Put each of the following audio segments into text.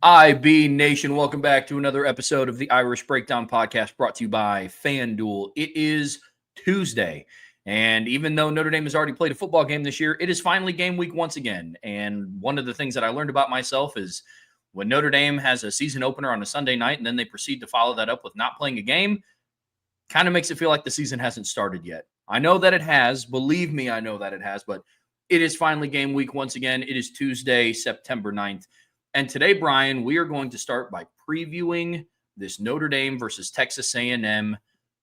IB Nation, welcome back to another episode of the Irish Breakdown Podcast brought to you by FanDuel. It is Tuesday, and even though Notre Dame has already played a football game this year, it is finally game week once again. And one of the things that I learned about myself is when Notre Dame has a season opener on a Sunday night and then they proceed to follow that up with not playing a game, kind of makes it feel like the season hasn't started yet. I know that it has. Believe me, I know that it has, but it is finally game week once again. It is Tuesday, September 9th. And today, Brian, we are going to start by previewing this Notre Dame versus Texas A&M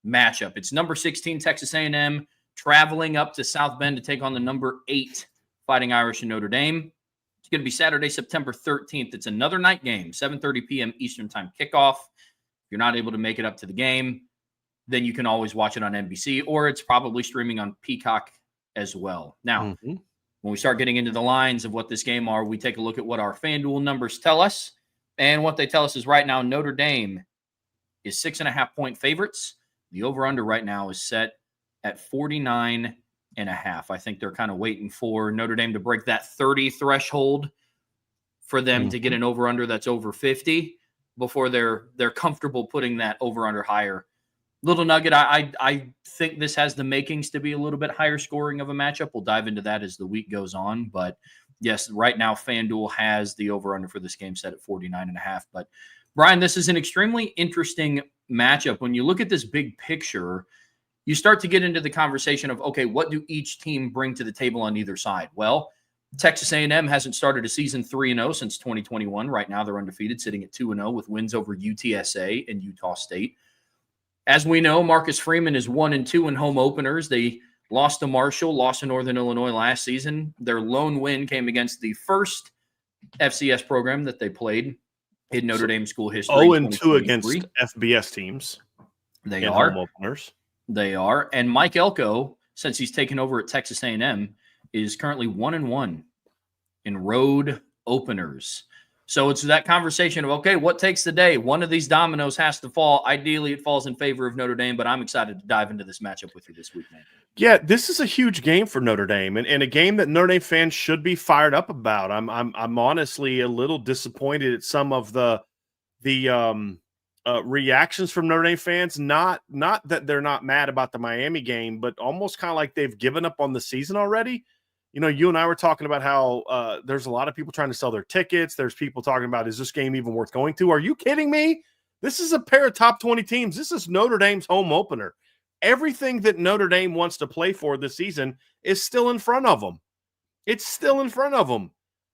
matchup. It's number 16 Texas A&M traveling up to South Bend to take on the number 8 Fighting Irish in Notre Dame. It's going to be Saturday, September 13th. It's another night game, 7:30 p.m. Eastern Time kickoff. If you're not able to make it up to the game, then you can always watch it on NBC, or it's probably streaming on Peacock as well. Now, when we start getting into the lines of what this game are, we take a look at what our FanDuel numbers tell us. And what they tell us is right now, Notre Dame is 6.5-point favorites. The over-under right now is set at 49.5. I think they're kind of waiting for Notre Dame to break that 30 threshold for them to get an over-under that's over 50 before they're comfortable putting that over-under higher. Little nugget, I think this has the makings to be a little bit higher scoring of a matchup. We'll dive into that as the week goes on. But, yes, right now FanDuel has the over-under for this game set at 49.5. But, Brian, this is an extremely interesting matchup. When you look at this big picture, you start to get into the conversation of, okay, what do each team bring to the table on either side? Well, Texas A&M hasn't started a season 3-0 since 2021. Right now they're undefeated, sitting at 2-0 with wins over UTSA and Utah State. As we know, Marcus Freeman is 1-2 in home openers. They lost to Marshall, lost to Northern Illinois last season. Their lone win came against the first FCS program that they played in Notre Dame school history. 0-2 against FBS teams. They are. Home openers. They are. And Mike Elko, since he's taken over at Texas A&M, is currently 1-1 in road openers. So it's that conversation of, okay, what takes the day? One of these dominoes has to fall. Ideally, it falls in favor of Notre Dame, but I'm excited to dive into this matchup with you this week, man. Yeah, this is a huge game for Notre Dame, and a game that Notre Dame fans should be fired up about. I'm honestly a little disappointed at some of the reactions from Notre Dame fans. Not that they're not mad about the Miami game, but almost kind of like they've given up on the season already. You know, you and I were talking about how there's a lot of people trying to sell their tickets. There's people talking about, is this game even worth going to? Are you kidding me? This is a pair of top 20 teams. This is Notre Dame's home opener. Everything that Notre Dame wants to play for this season is still in front of them. It's still in front of them,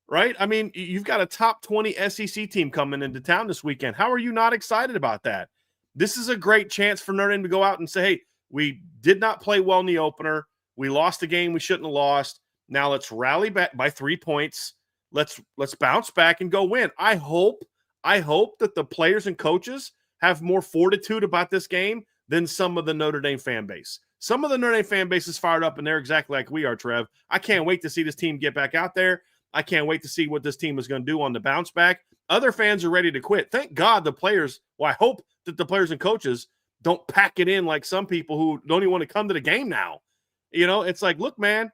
right? I mean, you've got a top 20 SEC team coming into town this weekend. How are you not excited about that? This is a great chance for Notre Dame to go out and say, hey, we did not play well in the opener. We lost a game we shouldn't have lost. Now let's rally back by 3 points. Let's bounce back and go win. I hope that the players and coaches have more fortitude about this game than some of the Notre Dame fan base. Some of the Notre Dame fan base is fired up, and they're exactly like we are, Trev. I can't wait to see this team get back out there. I can't wait to see what this team is going to do on the bounce back. Other fans are ready to quit. Thank God the players – well, I hope that the players and coaches don't pack it in like some people who don't even want to come to the game now. You know, it's like, look, man,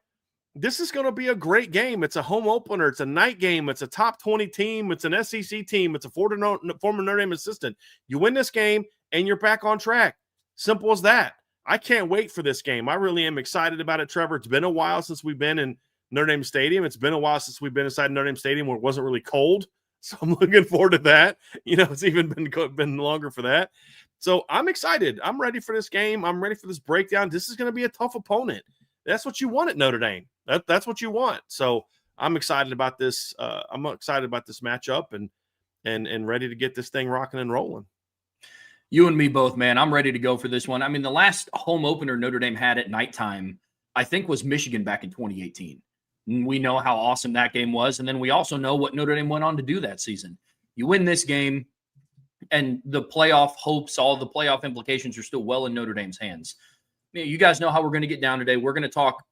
this is going to be a great game. It's a home opener. It's a night game. It's a top 20 team. It's an SEC team. It's a former Notre Dame assistant. You win this game, and you're back on track. Simple as that. I can't wait for this game. I really am excited about it, Trevor. It's been a while since we've been in Notre Dame Stadium. It's been a while since we've been inside Notre Dame Stadium where it wasn't really cold. So I'm looking forward to that. You know, it's even been longer for that. So I'm excited. I'm ready for this game. I'm ready for this breakdown. This is going to be a tough opponent. That's what you want at Notre Dame. That's what you want. So I'm excited about this. I'm excited about this matchup and ready to get this thing rocking and rolling. You and me both, man. I'm ready to go for this one. I mean, the last home opener Notre Dame had at nighttime, I think, was Michigan back in 2018. We know how awesome that game was. And then we also know what Notre Dame went on to do that season. You win this game, And the playoff hopes, all the playoff implications are still well in Notre Dame's hands. You guys know how we're going to get down today. We're going to talk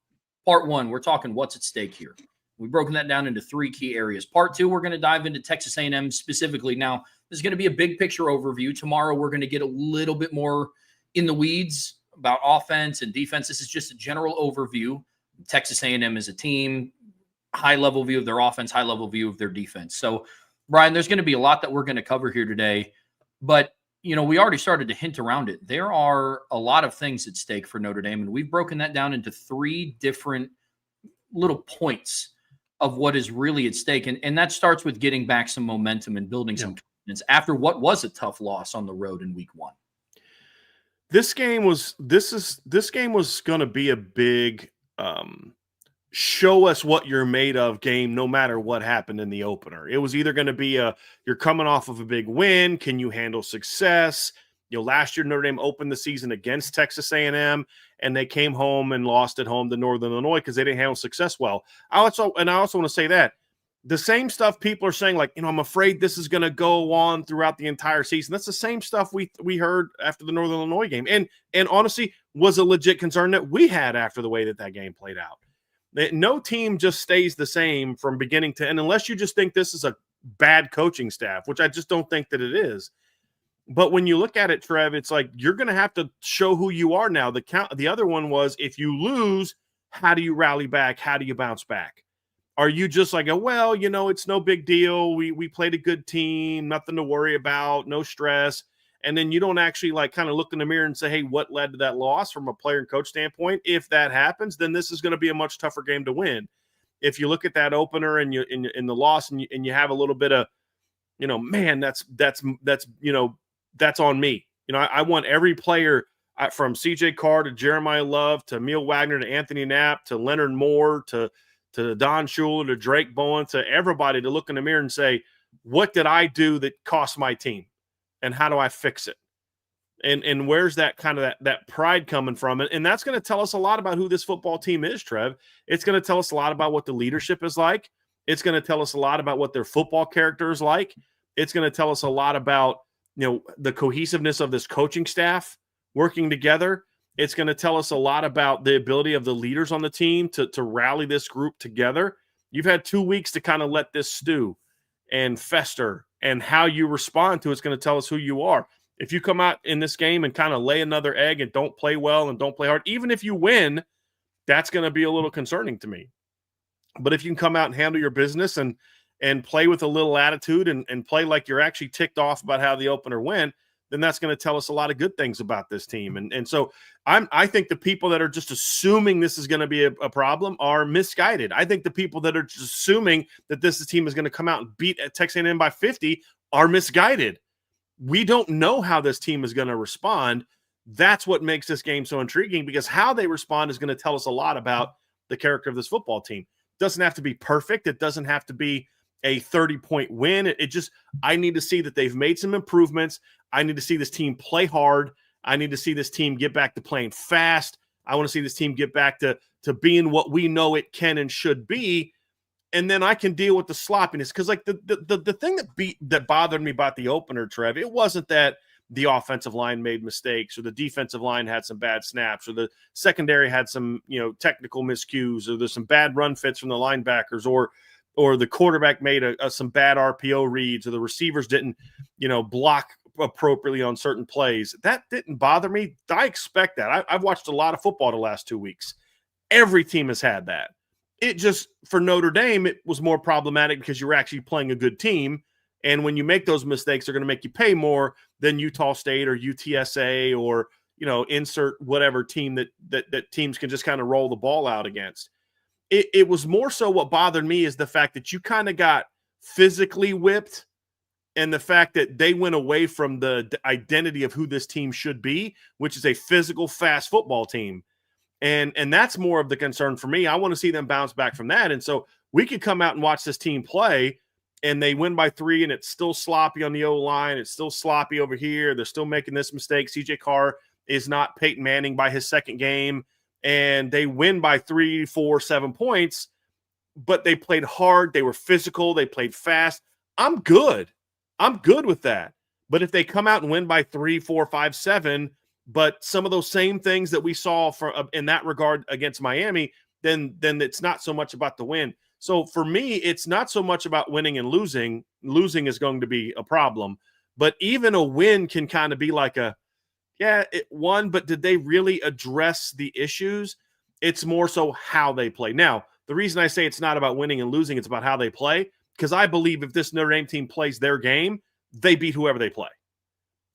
part one. We're talking what's at stake here. We've broken that down into 3 key areas. Part 2, we're going to dive into Texas A&M specifically. Now, this is going to be a big picture overview. Tomorrow, we're going to get a little bit more in the weeds about offense and defense. This is just a general overview. Texas A&M as a team, high-level view of their offense, high-level view of their defense. So, Bryan, there's going to be a lot that we're going to cover here today. But, we already started to hint around it. There are a lot of things at stake for Notre Dame, and we've broken that down into 3 different little points of what is really at stake. And that starts with getting back some momentum and building some confidence after what was a tough loss on the road in week 1. This game was going to be a big show us what you're made of game, no matter what happened in the opener. It was either going to be you're coming off of a big win. Can you handle success? Last year Notre Dame opened the season against Texas A&M, and they came home and lost at home to Northern Illinois because they didn't handle success well. I also want to say that the same stuff people are saying, like, I'm afraid this is going to go on throughout the entire season. That's the same stuff we heard after the Northern Illinois game, and honestly was a legit concern that we had after the way that game played out. No team just stays the same from beginning to end unless you just think this is a bad coaching staff, which I just don't think that it is. But when you look at it, Trev, it's like you're going to have to show who you are now. The other one was, if you lose, how do you rally back? How do you bounce back? Are you just like, it's no big deal. We played a good team, nothing to worry about, no stress. And then you don't actually kind of look in the mirror and say, hey, what led to that loss from a player and coach standpoint? If that happens, then this is going to be a much tougher game to win. If you look at that opener and you in the loss and you have a little bit of, man, that's on me. I want every player from CJ Carr to Jeremiah Love to Emil Wagner to Anthony Knapp to Leonard Moore to Don Shula to Drake Bowen to everybody to look in the mirror and say, what did I do that cost my team? And how do I fix it? And where's that kind of that pride coming from? And that's going to tell us a lot about who this football team is, Trev. It's going to tell us a lot about what the leadership is like. It's going to tell us a lot about what their football character is like. It's going to tell us a lot about, the cohesiveness of this coaching staff working together. It's going to tell us a lot about the ability of the leaders on the team to rally this group together. You've had 2 weeks to kind of let this stew and fester, and how you respond to it's going to tell us who you are. If you come out in this game and kind of lay another egg and don't play well and don't play hard, even if you win, that's going to be a little concerning to me. But if you can come out and handle your business and play with a little attitude and play like you're actually ticked off about how the opener went, then that's going to tell us a lot of good things about this team. And so I think the people that are just assuming this is going to be a problem are misguided. I think the people that are just assuming that this team is going to come out and beat Texas A&M by 50 are misguided. We don't know how this team is going to respond. That's what makes this game so intriguing, because how they respond is going to tell us a lot about the character of this football team. It doesn't have to be perfect. It doesn't have to be a 30-point win. I need to see that they've made some improvements. I need to see this team play hard. I need to see this team get back to playing fast. I want to see this team get back to being what we know it can and should be. And then I can deal with the sloppiness. Because the thing that bothered me about the opener, Trev, it wasn't that the offensive line made mistakes or the defensive line had some bad snaps or the secondary had some, technical miscues, or there's some bad run fits from the linebackers, or the quarterback made some bad RPO reads, or the receivers didn't, block appropriately on certain plays. That didn't bother me. I expect that. I've watched a lot of football the last 2 weeks. Every team has had that. It just, for Notre Dame, it was more problematic because you're actually playing a good team. And when you make those mistakes, they're going to make you pay more than Utah State or UTSA or, insert whatever team that teams can just kind of roll the ball out against. It was more so what bothered me is the fact that you kind of got physically whipped, and the fact that they went away from the identity of who this team should be, which is a physical, fast football team. And that's more of the concern for me. I want to see them bounce back from that. And so we could come out and watch this team play, and they win by 3, and it's still sloppy on the O-line. It's still sloppy over here. They're still making this mistake. CJ Carr is not Peyton Manning by his second game, and they win by 3, 4, 7 points, but they played hard. They were physical. They played fast. I'm good with that. But if they come out and win by 3, 4, 5, 7, but some of those same things that we saw in that regard against Miami, then it's not so much about the win. So for me, it's not so much about winning and losing. Losing is going to be a problem. But even a win can kind of be like it won, but did they really address the issues? It's more so how they play. Now, the reason I say it's not about winning and losing, it's about how they play, because I believe if this Notre Dame team plays their game, they beat whoever they play.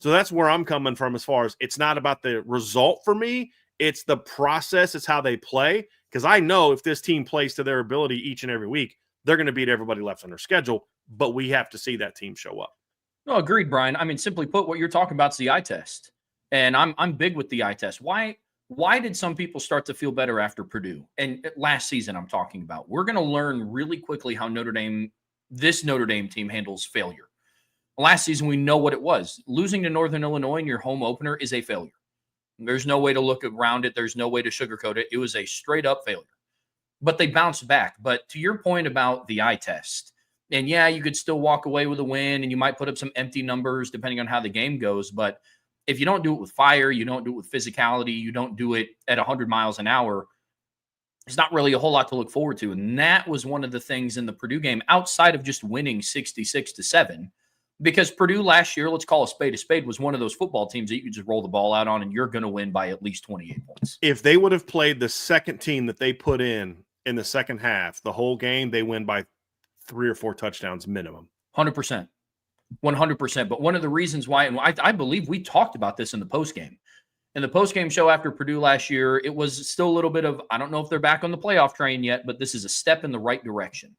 So that's where I'm coming from as far as it's not about the result for me. It's the process. It's how they play. Because I know if this team plays to their ability each and every week, they're going to beat everybody left on their schedule. But we have to see that team show up. No, agreed, Brian. I mean, simply put, what you're talking about is the eye test. And I'm big with the eye test. Why did some people start to feel better after Purdue? And last season I'm talking about. We're going to learn really quickly how this Notre Dame team handles failure. Last season, we know what it was. Losing to Northern Illinois in your home opener is a failure. There's no way to look around it. There's no way to sugarcoat it. It was a straight up failure. But they bounced back. But to your point about the eye test, and yeah, you could still walk away with a win and you might put up some empty numbers depending on how the game goes. But if you don't do it with fire, you don't do it with physicality, you don't do it at 100 miles an hour, there's not really a whole lot to look forward to. And that was one of the things in the Purdue game outside of just winning 66-7. Because Purdue last year, let's call a spade, was one of those football teams that you could just roll the ball out on and you're going to win by at least 28 points. If they would have played the second team that they put in the second half, the whole game, they win by 3 or 4 touchdowns minimum. 100%. 100%. But one of the reasons why, and I believe we talked about this in the postgame. In the postgame show after Purdue last year, it was still a little bit of, I don't know if they're back on the playoff train yet, but this is a step in the right direction.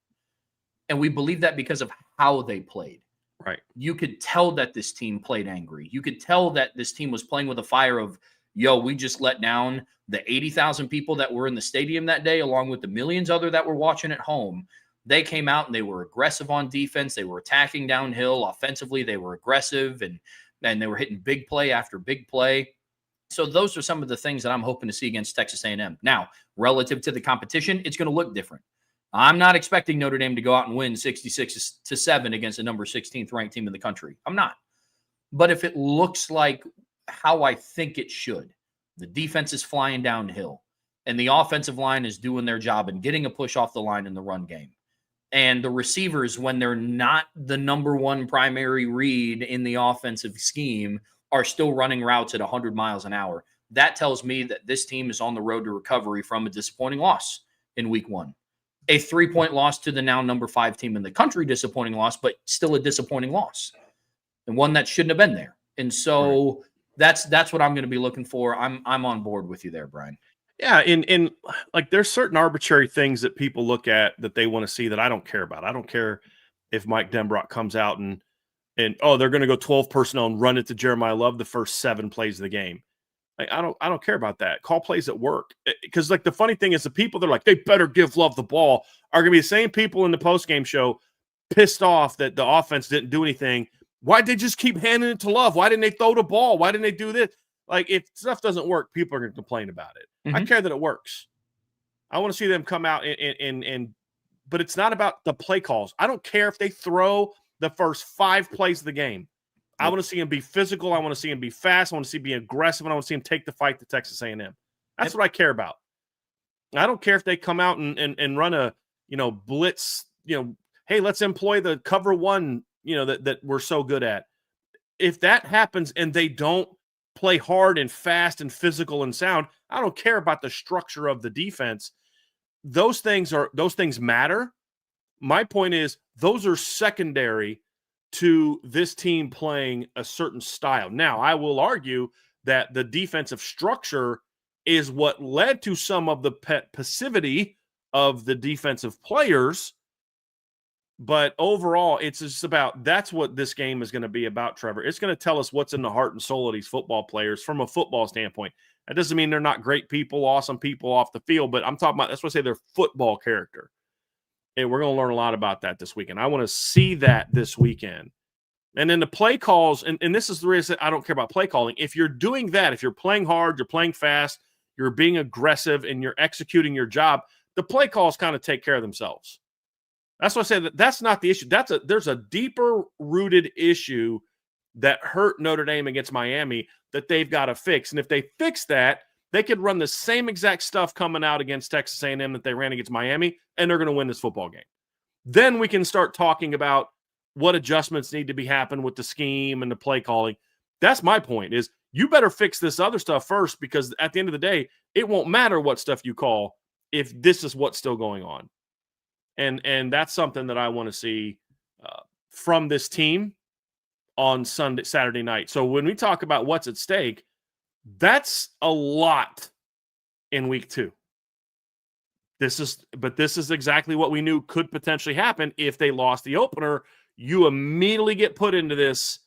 And we believe that because of how they played. Right. You could tell that this team played angry. You could tell that this team was playing with a fire of, we just let down the 80,000 people that were in the stadium that day, along with the millions other that were watching at home. They came out and they were aggressive on defense. They were attacking downhill. Offensively, they were aggressive and they were hitting big play after big play. So those are some of the things that I'm hoping to see against Texas A&M. Now, relative to the competition, it's going to look different. I'm not expecting Notre Dame to go out and win 66-7 against the number 16th ranked team in the country. I'm not. But if it looks like how I think it should, the defense is flying downhill and the offensive line is doing their job and getting a push off the line in the run game. And the receivers, when they're not the number one primary read in the offensive scheme, are still running routes at 100 miles an hour. That tells me that this team is on the road to recovery from a disappointing loss in week 1. A 3-point loss to the now number 5 team in the country, disappointing loss, but still a disappointing loss and one that shouldn't have been there. And so that's what I'm going to be looking for. I'm on board with you there, Brian. Yeah. In like there's certain arbitrary things that people look at that they want to see that I don't care about. I don't care if Mike Denbrock comes out and they're going to go 12 personnel and run it to Jeremiah Love the first 7 plays of the game. Like, I don't care about that. Call plays at work. Because like the funny thing is the people that are like, they better give Love the ball are going to be the same people in the postgame show pissed off that the offense didn't do anything. Why did they just keep handing it to Love? Why didn't they throw the ball? Why didn't they do this? Like, if stuff doesn't work, people are going to complain about it. Mm-hmm. I care that it works. I want to see them come out but it's not about the play calls. I don't care if they throw the first 5 plays of the game. I want to see him be physical. I want to see him be fast. I want to see him be aggressive. And I want to see him take the fight to Texas A&M. That's what I care about. I don't care if they come out and run a, blitz, hey, let's employ the cover 1, that we're so good at. If that happens and they don't play hard and fast and physical and sound, I don't care about the structure of the defense. Those things matter. My point is those are secondary to this team playing a certain style. Now, I will argue that the defensive structure is what led to some of the passivity of the defensive players. But overall, it's just about that's what this game is going to be about, Trevor. It's going to tell us what's in the heart and soul of these football players from a football standpoint. That doesn't mean they're not great people, awesome people off the field, but I'm talking about, that's what I say, their football character. And we're going to learn a lot about that this weekend. I want to see that this weekend. And then the play calls, and this is the reason I don't care about play calling. If you're doing that, if you're playing hard, you're playing fast, you're being aggressive, and you're executing your job, the play calls kind of take care of themselves. That's why I say that's not the issue. There's a deeper rooted issue that hurt Notre Dame against Miami that they've got to fix. And if they fix that, they could run the same exact stuff coming out against Texas A&M that they ran against Miami, and they're going to win this football game. Then we can start talking about what adjustments need to be happening with the scheme and the play calling. That's my point, is you better fix this other stuff first, because at the end of the day, it won't matter what stuff you call if this is what's still going on. And that's something that I want to see from this team on Saturday night. So when we talk about what's at stake, that's a lot in week 2. This is exactly what we knew could potentially happen if they lost the opener. You immediately get put into this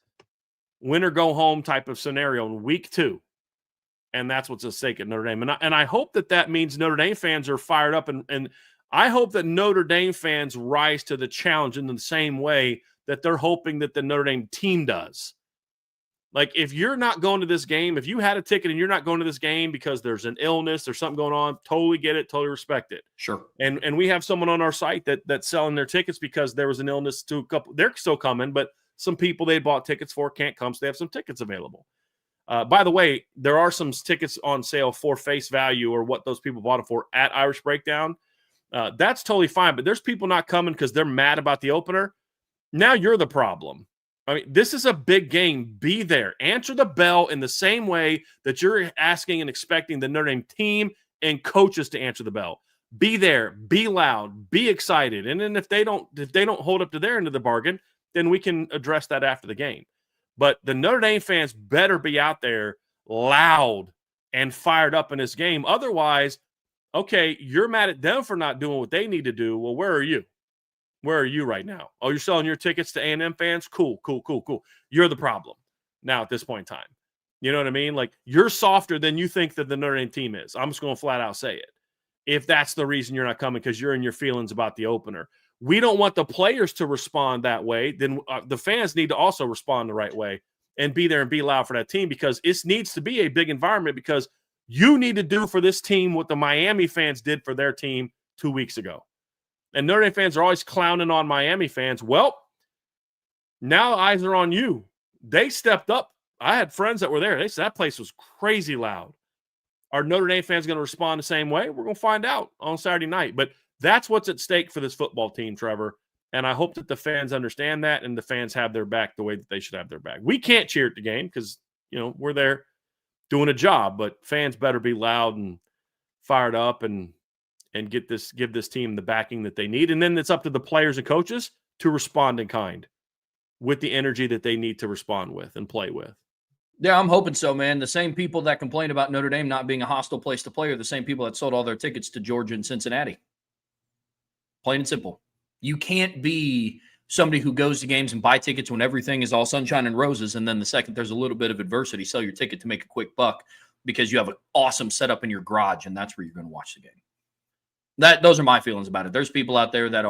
win or go home type of scenario in week 2. And that's what's at stake at Notre Dame. And I hope that means Notre Dame fans are fired up. And I hope that Notre Dame fans rise to the challenge in the same way that they're hoping that the Notre Dame team does. Like, if you're not going to this game, if you had a ticket and you're not going to this game because there's an illness, there's something going on, totally get it, totally respect it. Sure. And we have someone on our site that's selling their tickets because there was an illness to a couple. They're still coming, but some people they bought tickets for can't come, so they have some tickets available. By the way, there are some tickets on sale for face value or what those people bought it for at Irish Breakdown. That's totally fine, but there's people not coming because they're mad about the opener. Now you're the problem. I mean, this is a big game. Be there. Answer the bell in the same way that you're asking and expecting the Notre Dame team and coaches to answer the bell. Be there. Be loud. Be excited. And then if they don't hold up to their end of the bargain, then we can address that after the game. But the Notre Dame fans better be out there loud and fired up in this game. Otherwise, okay, you're mad at them for not doing what they need to do. Well, where are you? Where are you right now? Oh, you're selling your tickets to A&M fans? Cool. You're the problem now at this point in time. You know what I mean? Like, you're softer than you think that the Notre Dame team is. I'm just going to flat out say it. If that's the reason you're not coming, because you're in your feelings about the opener. We don't want the players to respond that way. Then the fans need to also respond the right way and be there and be loud for that team, because it needs to be a big environment, because you need to do for this team what the Miami fans did for their team 2 weeks ago. And Notre Dame fans are always clowning on Miami fans. Well, now eyes are on you. They stepped up. I had friends that were there. They said that place was crazy loud. Are Notre Dame fans going to respond the same way? We're going to find out on Saturday night. But that's what's at stake for this football team, Trevor. And I hope that the fans understand that and the fans have their back the way that they should have their back. We can't cheer at the game because, we're there doing a job. But fans better be loud and fired up and give this team the backing that they need. And then it's up to the players and coaches to respond in kind with the energy that they need to respond with and play with. Yeah, I'm hoping so, man. The same people that complain about Notre Dame not being a hostile place to play are the same people that sold all their tickets to Georgia and Cincinnati. Plain and simple. You can't be somebody who goes to games and buy tickets when everything is all sunshine and roses, and then the second there's a little bit of adversity, sell your ticket to make a quick buck because you have an awesome setup in your garage, and that's where you're going to watch the game. Those are my feelings about it. There's people out there that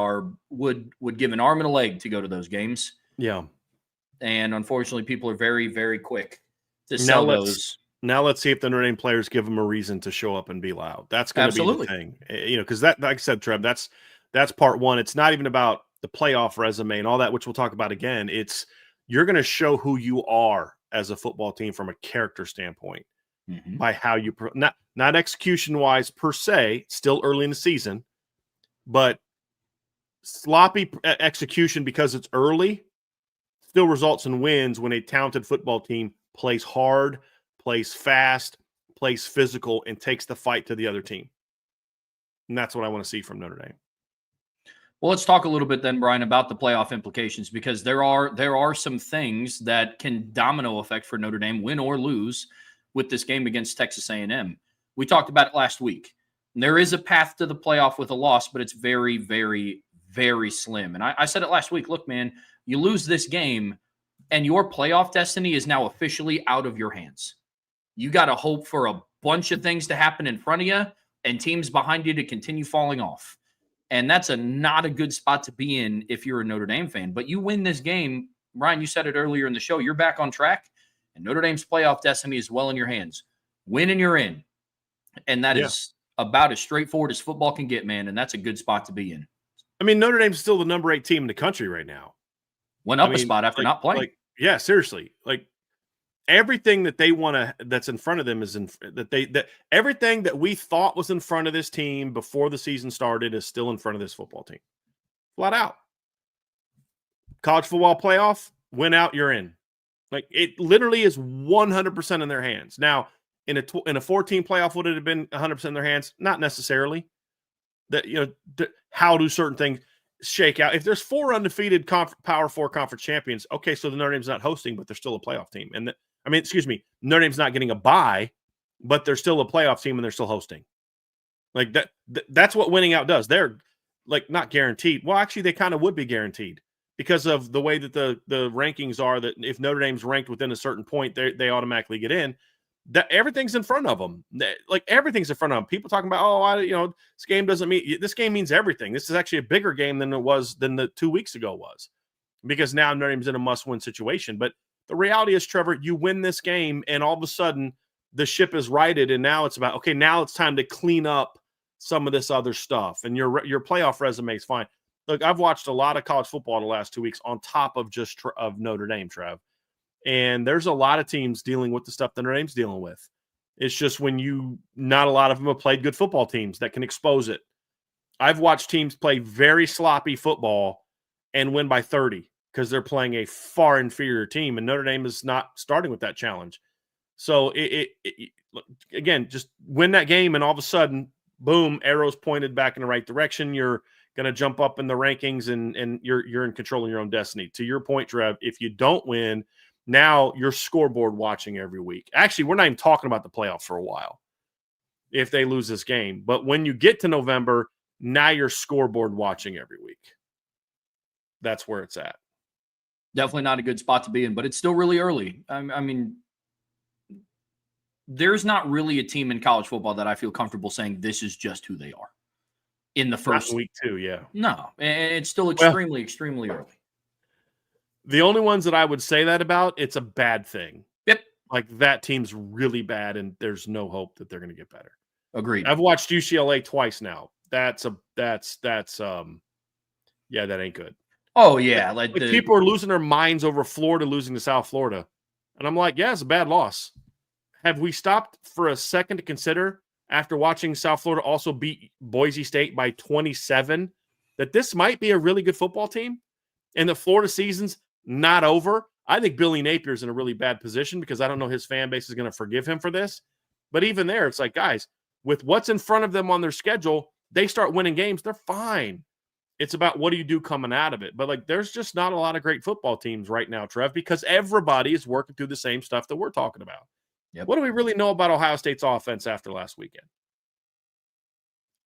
would give an arm and a leg to go to those games. Yeah. And unfortunately, people are very, very quick to sell those. Now let's see if the Notre Dame players give them a reason to show up and be loud. That's going to be the thing. Because that, like I said, Trev, that's part one. It's not even about the playoff resume and all that, which we'll talk about again. It's you're going to show who you are as a football team from a character standpoint. Mm-hmm. By how you not execution wise per se, still early in the season, but sloppy execution because it's early still results in wins when a talented football team plays hard, plays fast, plays physical, and takes the fight to the other team. And that's what I want to see from Notre Dame. Well, let's talk a little bit then, Brian, about the playoff implications, because there are some things that can domino effect for Notre Dame, win or lose, with this game against Texas A&M. We talked about it last week. There is a path to the playoff with a loss, but it's very, very, very slim. And I said it last week. Look, man, you lose this game, and your playoff destiny is now officially out of your hands. You got to hope for a bunch of things to happen in front of you and teams behind you to continue falling off. And that's not a good spot to be in if you're a Notre Dame fan. But you win this game, Brian, you said it earlier in the show, you're back on track. And Notre Dame's playoff destiny is well in your hands. Win and you're in. And that is about as straightforward as football can get, man. And that's a good spot to be in. I mean, Notre Dame's still the number 8 team in the country right now. Went up a spot after not playing. Yeah, seriously. Like everything that they want to that's in front of them is that everything that we thought was in front of this team before the season started is still in front of this football team. Flat out. College football playoff, win out, you're in. Like it literally is 100% in their hands. Now, in a 14 playoff, would it have been 100% in their hands? Not necessarily. That how do certain things shake out? If there's 4 undefeated Power 4 conference champions, okay, so the Notre Dame's not hosting, but they're still a playoff team. And Notre Dame's not getting a bye, but they're still a playoff team and they're still hosting. Like that's what winning out does. They're like not guaranteed. Well, actually, they kind of would be guaranteed because of the way that the rankings are. That if Notre Dame's ranked within a certain point, they automatically get in. That everything's in front of them. Like everything's in front of them. People talking about, this game doesn't mean this game means everything. This is actually a bigger game than the 2 weeks ago was, because now Notre Dame's in a must-win situation. But the reality is, Trevor, you win this game, and all of a sudden the ship is righted, and now it's about now it's time to clean up some of this other stuff, and your playoff resume is fine. Look, I've watched a lot of college football the last 2 weeks on top of just of Notre Dame, Trev. And there's a lot of teams dealing with the stuff that Notre Dame's dealing with. It's just not a lot of them have played good football teams that can expose it. I've watched teams play very sloppy football and win by 30 because they're playing a far inferior team, and Notre Dame is not starting with that challenge. So again, just win that game, and all of a sudden, boom, arrows pointed back in the right direction. You're going to jump up in the rankings, and you're in control of your own destiny. To your point, Trev, if you don't win, now you're scoreboard watching every week. Actually, we're not even talking about the playoffs for a while if they lose this game. But when you get to November, now you're scoreboard watching every week. That's where it's at. Definitely not a good spot to be in, but it's still really early. I mean, there's not really a team in college football that I feel comfortable saying this is just who they are in the first week 2. Yeah. No, it's still extremely early. The only ones that I would say that about, it's a bad thing. Yep. That team's really bad, and there's no hope that they're going to get better. Agreed. I've watched UCLA twice now. That ain't good. Oh yeah, like people are losing their minds over Florida losing to South Florida, and I'm like, yeah, it's a bad loss. Have we stopped for a second to consider, after watching South Florida also beat Boise State by 27, that this might be a really good football team, and the Florida season's not over? I think Billy Napier's in a really bad position because I don't know his fan base is going to forgive him for this. But even there, it's like, guys, with what's in front of them on their schedule, they start winning games, they're fine. It's about what do you do coming out of it. But there's just not a lot of great football teams right now, Trev, because everybody is working through the same stuff that we're talking about. Yep. What do we really know about Ohio State's offense after last weekend?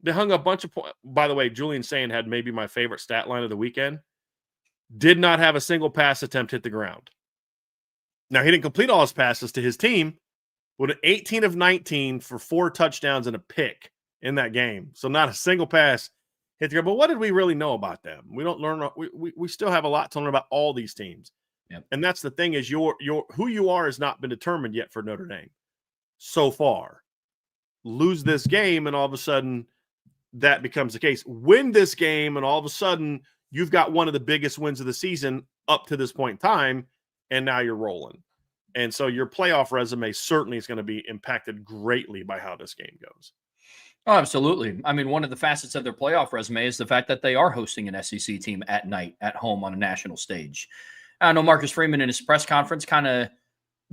They hung a bunch of points. By the way, Julian Sand had maybe my favorite stat line of the weekend. Did not have a single pass attempt hit the ground. Now, he didn't complete all his passes to his team, but 18 of 19 for 4 touchdowns and a pick in that game. So not a single pass hit the ground. But what did we really know about them? We don't learn. We still have a lot to learn about all these teams. Yep. And that's the thing, is your who you are has not been determined yet for Notre Dame so far. Lose this game, and all of a sudden that becomes the case. Win this game, and all of a sudden you've got one of the biggest wins of the season up to this point in time, and now you're rolling. And so your playoff resume certainly is going to be impacted greatly by how this game goes. Oh, absolutely. I mean, one of the facets of their playoff resume is the fact that they are hosting an SEC team at night at home on a national stage. I know Marcus Freeman in his press conference kind of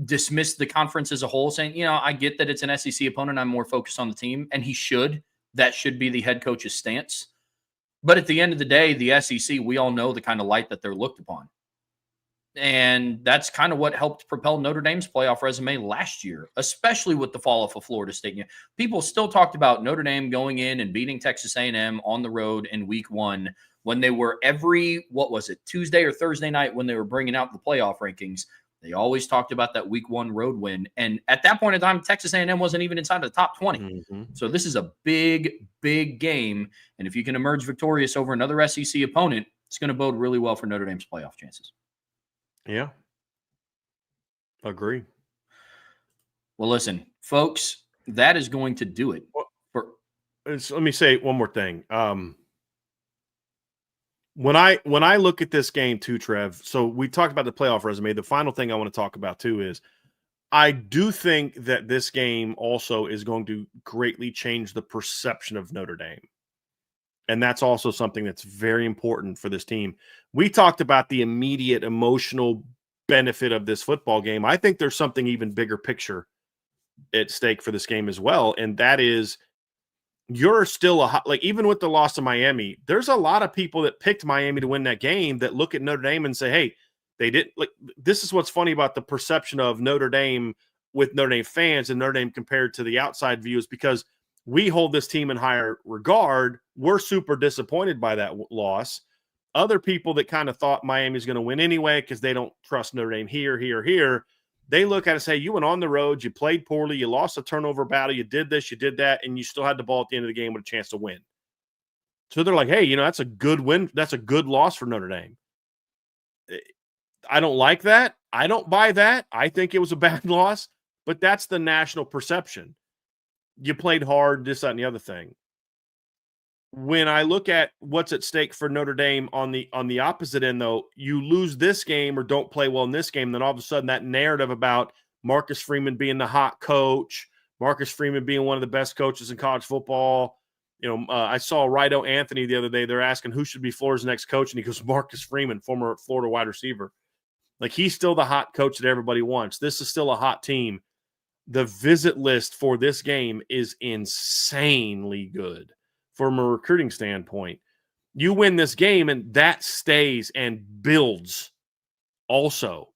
dismissed the conference as a whole, saying, I get that it's an SEC opponent. I'm more focused on the team, and he should. That should be the head coach's stance. But at the end of the day, the SEC, we all know the kind of light that they're looked upon. And that's kind of what helped propel Notre Dame's playoff resume last year, especially with the fall off of Florida State. People still talked about Notre Dame going in and beating Texas A&M on the road in week 1 when they were Tuesday or Thursday night when they were bringing out the playoff rankings. They always talked about that week 1 road win. And at that point in time, Texas A&M wasn't even inside of the top 20. Mm-hmm. So this is a big, big game. And if you can emerge victorious over another SEC opponent, it's going to bode really well for Notre Dame's playoff chances. Yeah. Agree. Well, listen, folks, that is going to do it. Let me say one more thing. When I look at this game too, Trev, so we talked about the playoff resume. The final thing I want to talk about too is I do think that this game also is going to greatly change the perception of Notre Dame. And that's also something that's very important for this team. We talked about the immediate emotional benefit of this football game. I think there's something even bigger picture at stake for this game as well. And that is you're still even with the loss to Miami, there's a lot of people that picked Miami to win that game that look at Notre Dame and say, hey, they didn't this is what's funny about the perception of Notre Dame with Notre Dame fans and Notre Dame compared to the outside views, because we hold this team in higher regard. We're super disappointed by that loss. Other people that kind of thought Miami's going to win anyway because they don't trust Notre Dame here, they look at it and say, you went on the road, you played poorly, you lost a turnover battle, you did this, you did that, and you still had the ball at the end of the game with a chance to win. So they're like, hey, that's a good win. That's a good loss for Notre Dame. I don't like that. I don't buy that. I think it was a bad loss, but that's the national perception. You played hard, this, that, and the other thing. When I look at what's at stake for Notre Dame on the opposite end, though, you lose this game or don't play well in this game, then all of a sudden that narrative about Marcus Freeman being the hot coach, Marcus Freeman being one of the best coaches in college football. I saw Rido Anthony the other day. They're asking who should be Florida's next coach, and he goes, Marcus Freeman, former Florida wide receiver. Like, he's still the hot coach that everybody wants. This is still a hot team. The visit list for this game is insanely good from a recruiting standpoint. You win this game, and that stays and builds also.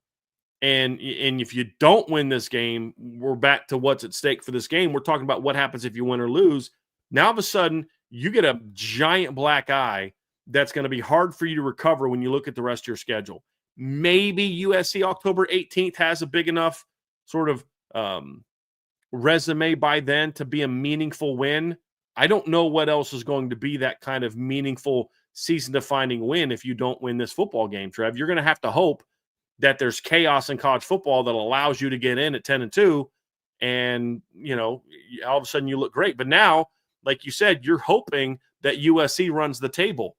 And if you don't win this game, we're back to what's at stake for this game. We're talking about what happens if you win or lose. Now, all of a sudden, you get a giant black eye that's going to be hard for you to recover when you look at the rest of your schedule. Maybe USC October 18th has a big enough sort of resume by then to be a meaningful win. I don't know what else is going to be that kind of meaningful season-defining win if you don't win this football game, Trev. You're going to have to hope that there's chaos in college football that allows you to get in at 10-2, and all of a sudden you look great. But now, like you said, you're hoping that USC runs the table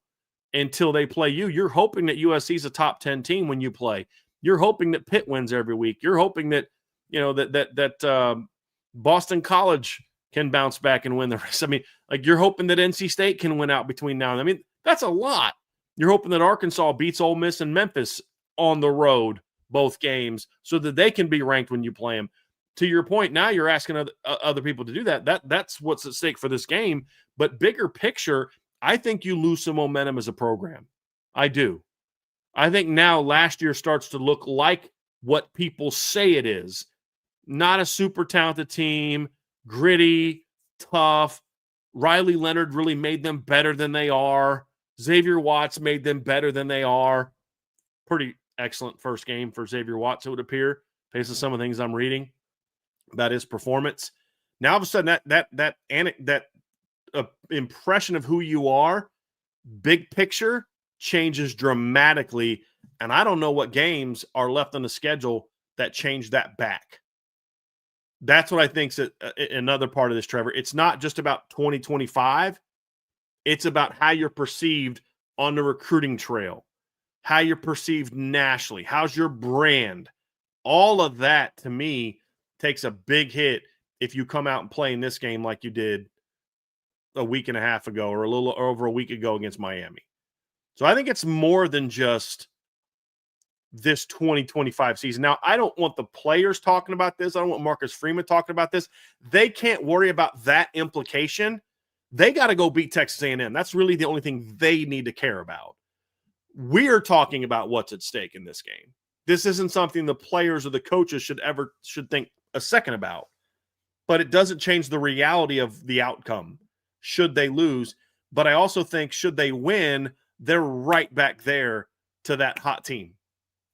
until they play you. You're hoping that USC is a top 10 team when you play. You're hoping that Pitt wins every week. You're hoping that that Boston College can bounce back and win the rest. I mean, like, you're hoping that NC State can win out between now and then. I mean, that's a lot. You're hoping that Arkansas beats Ole Miss and Memphis on the road, both games, so that they can be ranked when you play them. To your point, now you're asking other people to do that. That's what's at stake for this game. But bigger picture, I think you lose some momentum as a program. I do. I think now last year starts to look like what people say it is. Not a super talented team, gritty, tough. Riley Leonard really made them better than they are. Xavier Watts made them better than they are. Pretty excellent first game for Xavier Watts, it would appear, based on some of the things I'm reading about his performance. Now, all of a sudden, that impression of who you are, big picture, changes dramatically. And I don't know what games are left on the schedule that change that back. That's what I think is another part of this, Trevor. It's not just about 2025. It's about how you're perceived on the recruiting trail, how you're perceived nationally. How's your brand? All of that, to me, takes a big hit if you come out and play in this game like you did a week and a half ago or a little over a week ago against Miami. So I think it's more than just this 2025 season. Now, I don't want the players talking about this. I don't want Marcus Freeman talking about this. They can't worry about that implication. They got to go beat Texas A&M. That's really the only thing they need to care about. We're talking about what's at stake in this game. This isn't something the players or the coaches should think a second about. But it doesn't change the reality of the outcome should they lose. But I also think should they win, they're right back there to that hot team.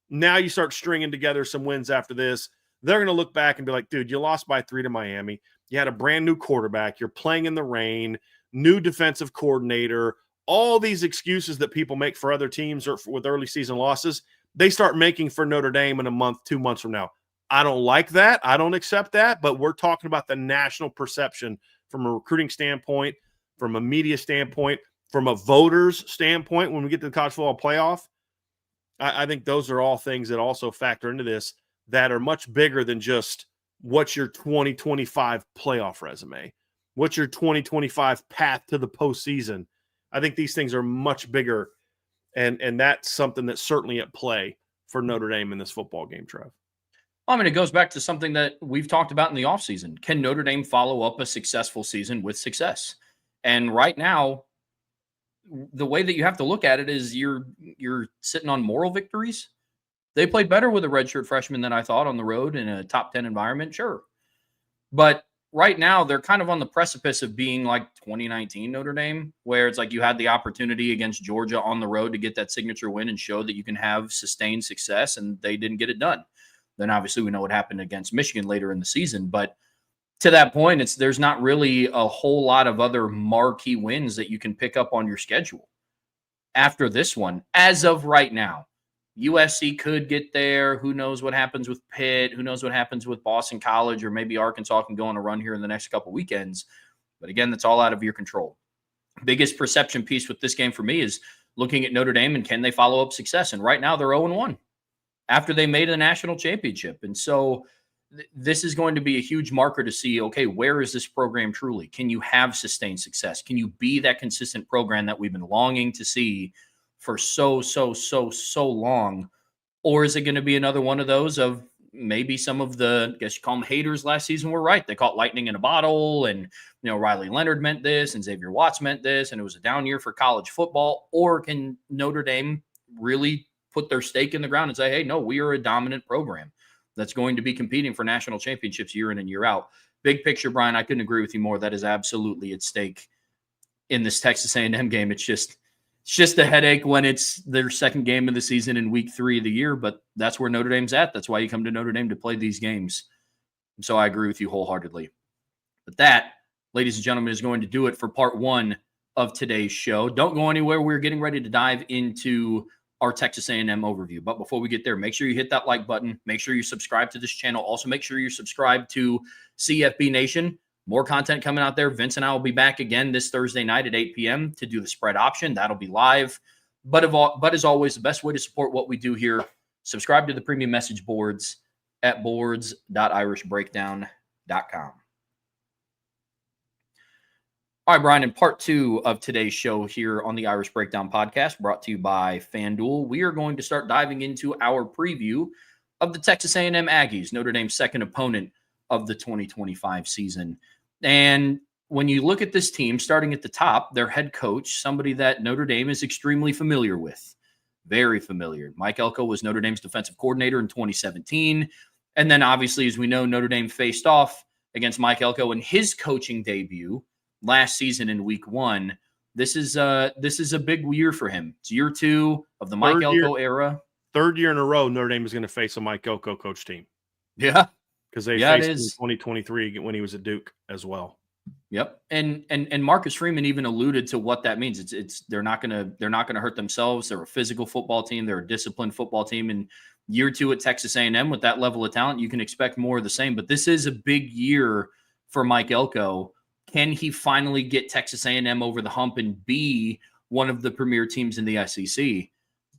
Now you start stringing together some wins after this. They're going to look back and be like, dude, you lost by 3 to Miami. You had a brand new quarterback. You're playing in the rain, new defensive coordinator, all these excuses that people make for other teams or with early season losses, they start making for Notre Dame in a month, 2 months from now. I don't like that. I don't accept that, but we're talking about the national perception from a recruiting standpoint, from a media standpoint. from a voter's standpoint, when we get to the college football playoff, I think those are all things that also factor into this that are much bigger than just what's your 2025 playoff resume, what's your 2025 path to the postseason. I think these things are much bigger, and that's something that's certainly at play for Notre Dame in this football game, Trev. I mean, it goes back to something that we've talked about in the offseason. Can Notre Dame follow up a successful season with success? And right now, the way that you have to look at it is you're sitting on moral victories. They played better with a redshirt freshman than I thought on the road in a top 10 environment, sure. But right now, they're kind of on the precipice of being like 2019 Notre Dame, where it's like you had the opportunity against Georgia on the road to get that signature win and show that you can have sustained success, and they didn't get it done. Then obviously we know what happened against Michigan later in the season. But to that point, there's not really a whole lot of other marquee wins that you can pick up on your schedule after this one. As of right now, USC could get there. Who knows what happens with Pitt? Who knows what happens with Boston College, or maybe Arkansas can go on a run here in the next couple weekends. But again, that's all out of your control. Biggest perception piece with this game for me is looking at Notre Dame and can they follow up success? And right now they're 0-1 after they made a national championship. And so this is going to be a huge marker to see, okay, where is this program truly? Can you have sustained success? Can you be that consistent program that we've been longing to see for so long? Or is it going to be another one of those of maybe some of the, I guess you call them haters last season were right. They caught lightning in a bottle, and, Riley Leonard meant this and Xavier Watts meant this, and it was a down year for college football. Or can Notre Dame really put their stake in the ground and say, hey, no, we are a dominant program that's going to be competing for national championships year in and year out? Big picture, Brian, I couldn't agree with you more. That is absolutely at stake in this Texas A&M game. It's just a headache when it's their second game of the season in week 3 of the year, but that's where Notre Dame's at. That's why you come to Notre Dame to play these games. So I agree with you wholeheartedly. But that, ladies and gentlemen, is going to do it for part 1 of today's show. Don't go anywhere. We're getting ready to dive into our Texas A&M overview. But before we get there, make sure you hit that like button. Make sure you subscribe to this channel. Also, make sure you're subscribed to CFB Nation. More content coming out there. Vince and I will be back again this Thursday night at 8 p.m. to do the spread option. That'll be live. But as always, the best way to support what we do here, subscribe to the premium message boards at boards.irishbreakdown.com. All right, Brian, in part 2 of today's show here on the Irish Breakdown podcast, brought to you by FanDuel, we are going to start diving into our preview of the Texas A&M Aggies, Notre Dame's second opponent of the 2025 season. And when you look at this team, starting at the top, their head coach, somebody that Notre Dame is extremely familiar with, very familiar. Mike Elko was Notre Dame's defensive coordinator in 2017. And then obviously, as we know, Notre Dame faced off against Mike Elko in his coaching debut last season in week 1. This is a big year for him. It's year 2 of the Mike Elko era. Third year in a row, Notre Dame is going to face a Mike Elko coach team. Yeah. Because they faced him in 2023 when he was at Duke as well. Yep. And Marcus Freeman even alluded to what that means. It's they're not gonna hurt themselves. They're a physical football team. They're a disciplined football team. And year 2 at Texas A&M with that level of talent, you can expect more of the same. But this is a big year for Mike Elko. Can he finally get Texas A&M over the hump and be one of the premier teams in the SEC?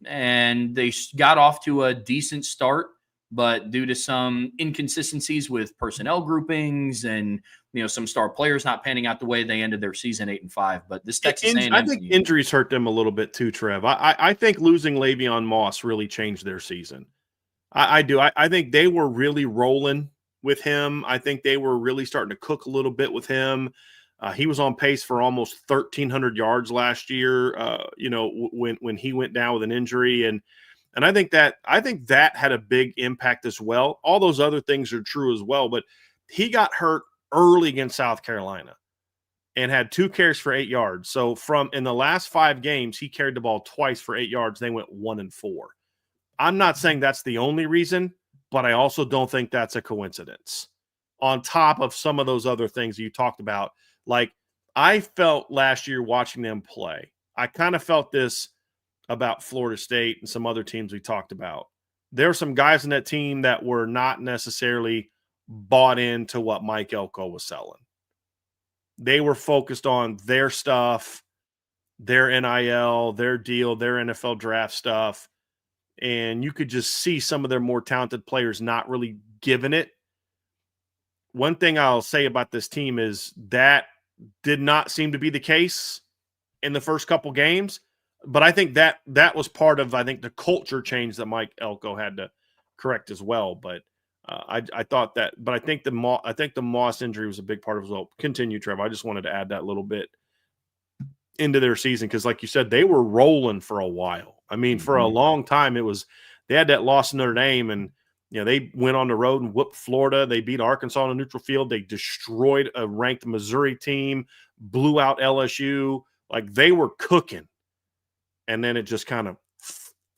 And they got off to a decent start, but due to some inconsistencies with personnel groupings and some star players not panning out the way, they ended their season 8-5. But this Texas A&M, I think injuries hurt them a little bit too, Trev. I think losing Le'Veon Moss really changed their season. I do. I think they were really rolling with him. I think they were really starting to cook a little bit with him. He was on pace for almost 1,300 yards last year. When he went down with an injury, and I think that had a big impact as well. All those other things are true as well, but he got hurt early against South Carolina and had 2 carries for 8 yards. So in the last 5 games, he carried the ball twice for 8 yards. They went 1-4. I'm not saying that's the only reason, but I also don't think that's a coincidence. On top of some of those other things you talked about, like I felt last year watching them play, I kind of felt this about Florida State and some other teams we talked about. There were some guys in that team that were not necessarily bought into what Mike Elko was selling. They were focused on their stuff, their NIL, their deal, their NFL draft stuff. And you could just see some of their more talented players not really giving it. One thing I'll say about this team is that did not seem to be the case in the first couple games. But I think that was part of, I think, the culture change that Mike Elko had to correct as well. But I thought that, but I think the Moss injury was a big part of it as well. Continue, Trevor. I just wanted to add that little bit into their season because, like you said, they were rolling for a while. I mean, for a long time, they had that loss in Notre Dame, and they went on the road and whooped Florida. They beat Arkansas on a neutral field. They destroyed a ranked Missouri team, blew out LSU. Like, they were cooking, and then it just kind of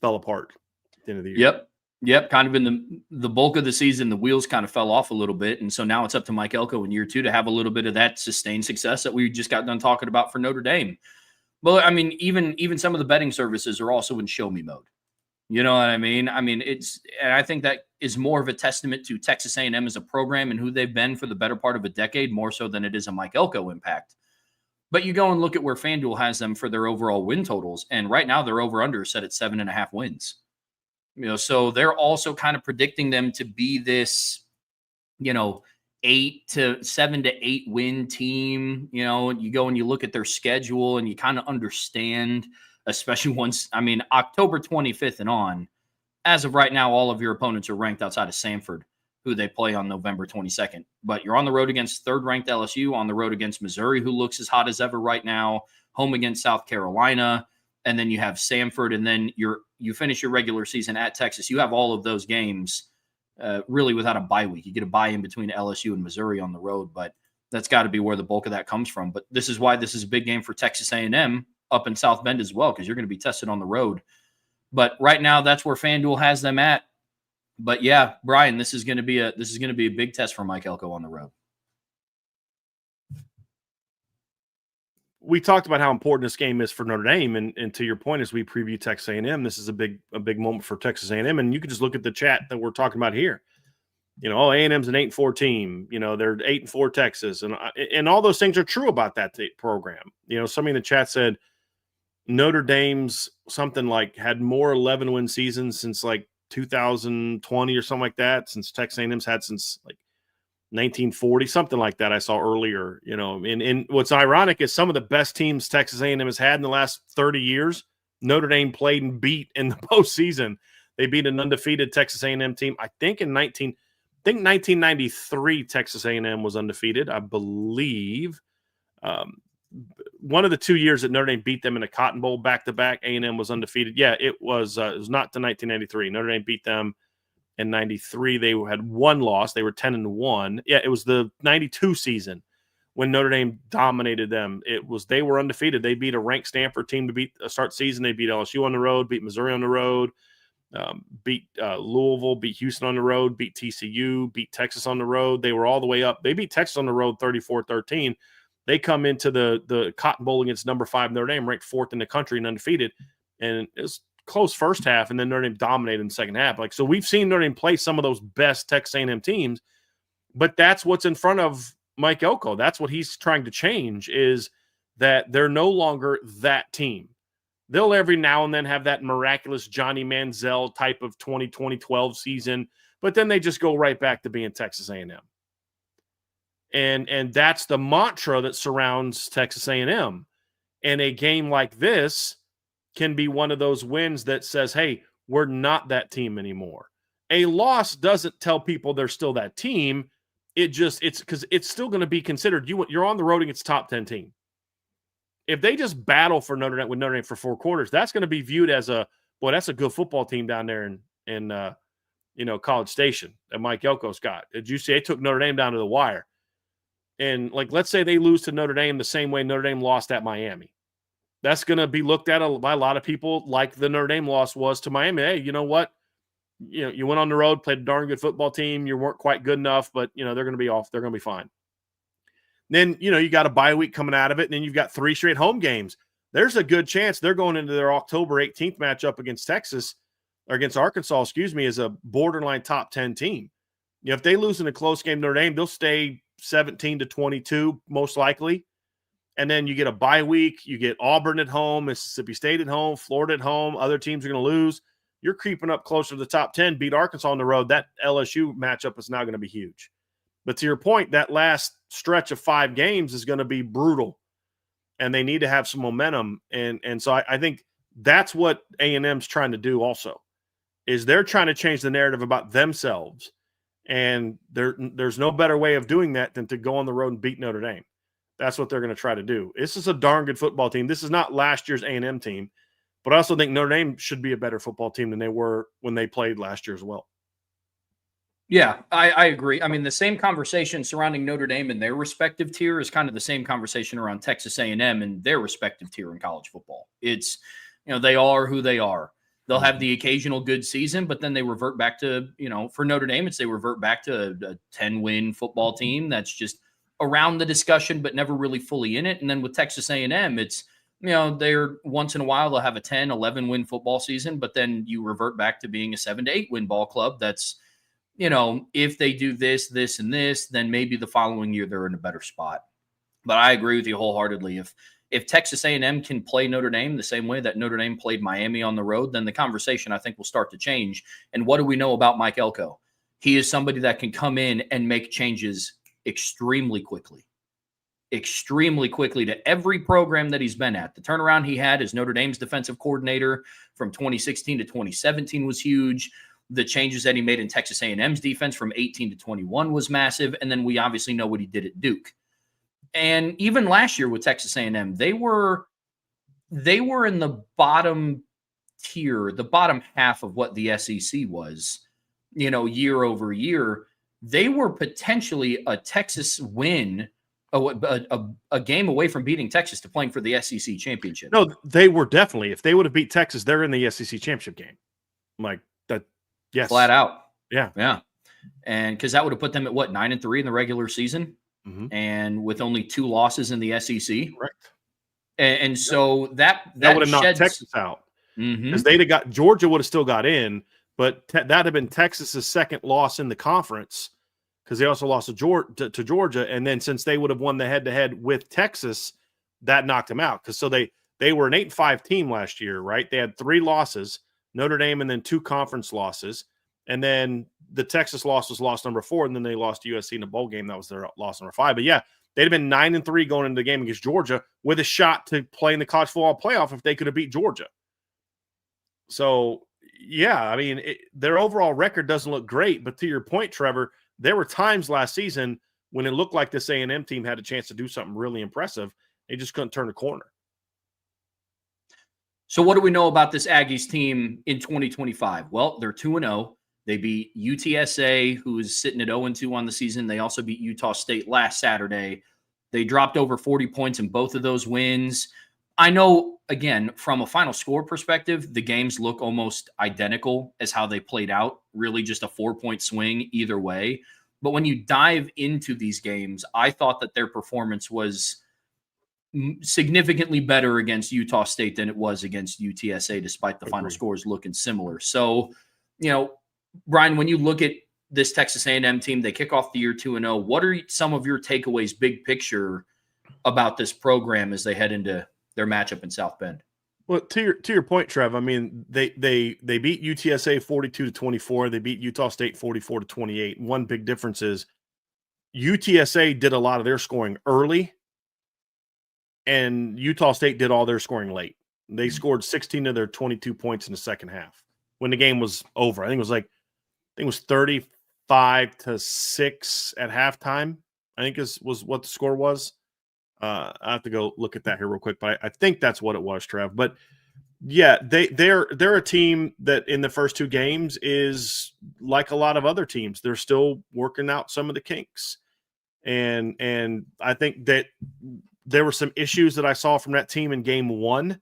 fell apart at the end of the year. Yep. Kind of in the bulk of the season, the wheels kind of fell off a little bit. And so now it's up to Mike Elko in year 2 to have a little bit of that sustained success that we just got done talking about for Notre Dame. Well, I mean, even some of the betting services are also in show me mode. You know what I mean? I mean, and I think that is more of a testament to Texas A&M as a program and who they've been for the better part of a decade, more so than it is a Mike Elko impact. But you go and look at where FanDuel has them for their overall win totals, and right now their over-under is set at 7.5 wins. So they're also kind of predicting them to be this, 7 to 8 win team. You go and you look at their schedule and you kind of understand, especially once, October 25th and on, as of right now, all of your opponents are ranked outside of Samford, who they play on November 22nd. But you're on the road against third-ranked LSU, on the road against Missouri, who looks as hot as ever right now, home against South Carolina, and then you have Samford, and then you finish your regular season at Texas. You have all of those games really without a bye week. You get a bye in between LSU and Missouri on the road, but that's got to be where the bulk of that comes from. But this is why this is a big game for Texas A&M up in South Bend as well, because you're going to be tested on the road. But right now, that's where FanDuel has them at. But yeah, Bryan, this is going to be a big test for Mike Elko on the road. We talked about how important this game is for Notre Dame, and to your point, as we preview Texas A&M, this is a big moment for Texas A&M. And you can just look at the chat that we're talking about here. A&M's an 8-4 team. They're 8-4 Texas, and all those things are true about that program. Somebody in the chat said Notre Dame's something like had more 11-win seasons since like 2020 or something like that, since Texas A&M's had since like 1940, something like that I saw earlier, and what's ironic is some of the best teams Texas A&M has had in the last 30 years, Notre Dame played and beat in the postseason. They beat an undefeated Texas A&M team. I think 1993 Texas A&M was undefeated, I believe. One of the 2 years that Notre Dame beat them in a Cotton Bowl back-to-back, A&M was undefeated. Yeah, it was not to 1993. Notre Dame beat them in 93. They had one loss. They were 10-1. Yeah, it was the 92 season when Notre Dame dominated them. They were undefeated. They beat a ranked Stanford team to start season. They beat LSU on the road, beat Missouri on the road, beat Louisville, beat Houston on the road, beat TCU, beat Texas on the road. They were all the way up. They beat Texas on the road 34-13. They come into the Cotton Bowl against number 5 Notre Dame, ranked 4th in the country and undefeated. And it was close first half, and then Notre Dame dominated in the second half. So we've seen Notre Dame play some of those best Texas A&M teams, but that's what's in front of Mike Elko. That's what he's trying to change, is that they're no longer that team. They'll every now and then have that miraculous Johnny Manziel type of 2012 season, but then they just go right back to being Texas A&M. And that's the mantra that surrounds Texas A&M. And a game like this can be one of those wins that says, hey, we're not that team anymore. A loss doesn't tell people they're still that team. It's because it's still going to be considered. You're on the road against top 10 team. If they just battle for Notre Dame for 4 quarters, that's going to be viewed as that's a good football team down there in College Station that Mike Elko's got. Did you see they took Notre Dame down to the wire? And let's say they lose to Notre Dame the same way Notre Dame lost at Miami. That's going to be looked at by a lot of people like the Notre Dame loss was to Miami. Hey, you know what? You went on the road, played a darn good football team. You weren't quite good enough, but they're going to be off. They're going to be fine. Then you got a bye week coming out of it, and then you've got 3 straight home games. There's a good chance they're going into their October 18th matchup against Arkansas, as a borderline top 10 team. If they lose in a close game, Notre Dame, they'll stay 17-22 most likely. and then you get a bye week, you get Auburn at home, Mississippi State at home, Florida at home, other teams are going to lose. You're creeping up closer to the top 10, beat Arkansas on the road. That LSU matchup is now going to be huge. But to your point, that last stretch of 5 games is going to be brutal, and they need to have some momentum. And so I think that's what A&M's trying to do also, is they're trying to change the narrative about themselves. And there's no better way of doing that than to go on the road and beat Notre Dame. That's what they're going to try to do. This is a darn good football team. This is not last year's A&M team, but I also think Notre Dame should be a better football team than they were when they played last year as well. Yeah, I agree. I mean, the same conversation surrounding Notre Dame and their respective tier is kind of the same conversation around Texas A&M and their respective tier in college football. It's, they are who they are. They'll have the occasional good season, but then they revert back to, for Notre Dame, they revert back to a 10-win football team that's just around the discussion, but never really fully in it. And then with Texas A&M, it's, they're once in a while, they'll have a 10, 11-win football season, but then you revert back to being a 7 to 8-win ball club that's, if they do this, this, and this, then maybe the following year they're in a better spot. But I agree with you wholeheartedly. If Texas A&M can play Notre Dame the same way that Notre Dame played Miami on the road, then the conversation, I think, will start to change. And what do we know about Mike Elko? He is somebody that can come in and make changes extremely quickly to every program that he's been at. The turnaround he had as Notre Dame's defensive coordinator from 2016 to 2017 was huge. The changes that he made in Texas A&M's defense from 18 to 21 was massive. And then we obviously know what he did at Duke. And even last year with Texas A&M, they were in the bottom tier, the bottom half of what the SEC was, year over year. They were potentially a Texas win, a game away from beating Texas to playing for the SEC championship. No, they were definitely. If they would have beat Texas, they're in the SEC championship game. Like that, yes. Flat out. Yeah. Yeah. And because that would have put them at 9-3 in the regular season. And with only 2 losses in the SEC. Correct. And so that would have knocked Texas out. Because they'd have got Georgia would have still got in, but that had been Texas's second loss in the conference, because they also lost to Georgia. And then since they would have won the head-to-head with Texas, that knocked them out. Because so they were an 8-5 team last year, right? They had 3 losses, Notre Dame, and then 2 conference losses. And then the Texas loss was loss number 4, and then they lost to USC in a bowl game. That was their loss number 5. But yeah, they'd have been 9-3 going into the game against Georgia with a shot to play in the college football playoff if they could have beat Georgia. So, yeah, I mean, their overall record doesn't look great. But to your point, Trevor, there were times last season when it looked like this A&M team had a chance to do something really impressive. They just couldn't turn the corner. So what do we know about this Aggies team in 2025? Well, they're 2-0. They beat UTSA, who is sitting at 0-2 on the season. They also beat Utah State last Saturday. They dropped over 40 points in both of those wins. I know, again, from a final score perspective, the games look almost identical as how they played out, really just a 4-point swing either way. But when you dive into these games, I thought that their performance was significantly better against Utah State than it was against UTSA, despite the final scores looking similar. So, Bryan, when you look at this Texas A&M team, they kick off the year 2-0. What are some of your takeaways, big picture, about this program as they head into their matchup in South Bend? Well, to your point, Trev, I mean, they beat UTSA 42-24. They beat Utah State 44-28. One big difference is UTSA did a lot of their scoring early, and Utah State did all their scoring late. They scored 16 of their 22 points in the second half when the game was over. I think it was 35-6 at halftime. I think was what the score was. I have to go look at that here real quick, but I think that's what it was, Trev. But yeah, they're a team that in the first 2 games is like a lot of other teams. They're still working out some of the kinks, and I think that there were some issues that I saw from that team in game 1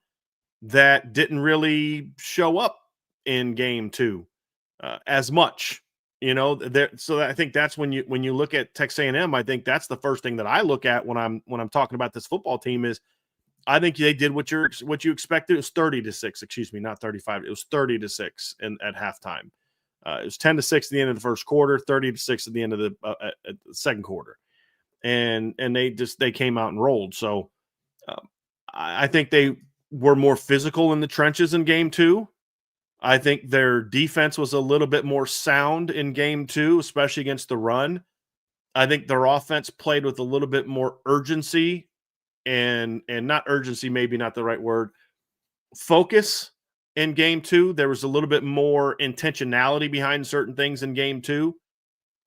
that didn't really show up in game 2 as much. So I think that's when you look at Texas A&M, I think that's the first thing that I look at when I'm talking about this football team is I think they did what you expected. It was 30-6, excuse me, not 35. It was 30-6 at halftime. It was 10-6 at the end of the first quarter, 30-6 at the end of the second quarter, and they came out and rolled. So I think they were more physical in the trenches in game 2. I think their defense was a little bit more sound in game 2, especially against the run. I think their offense played with a little bit more urgency and not urgency, maybe not the right word, focus in game 2. There was a little bit more intentionality behind certain things in game 2.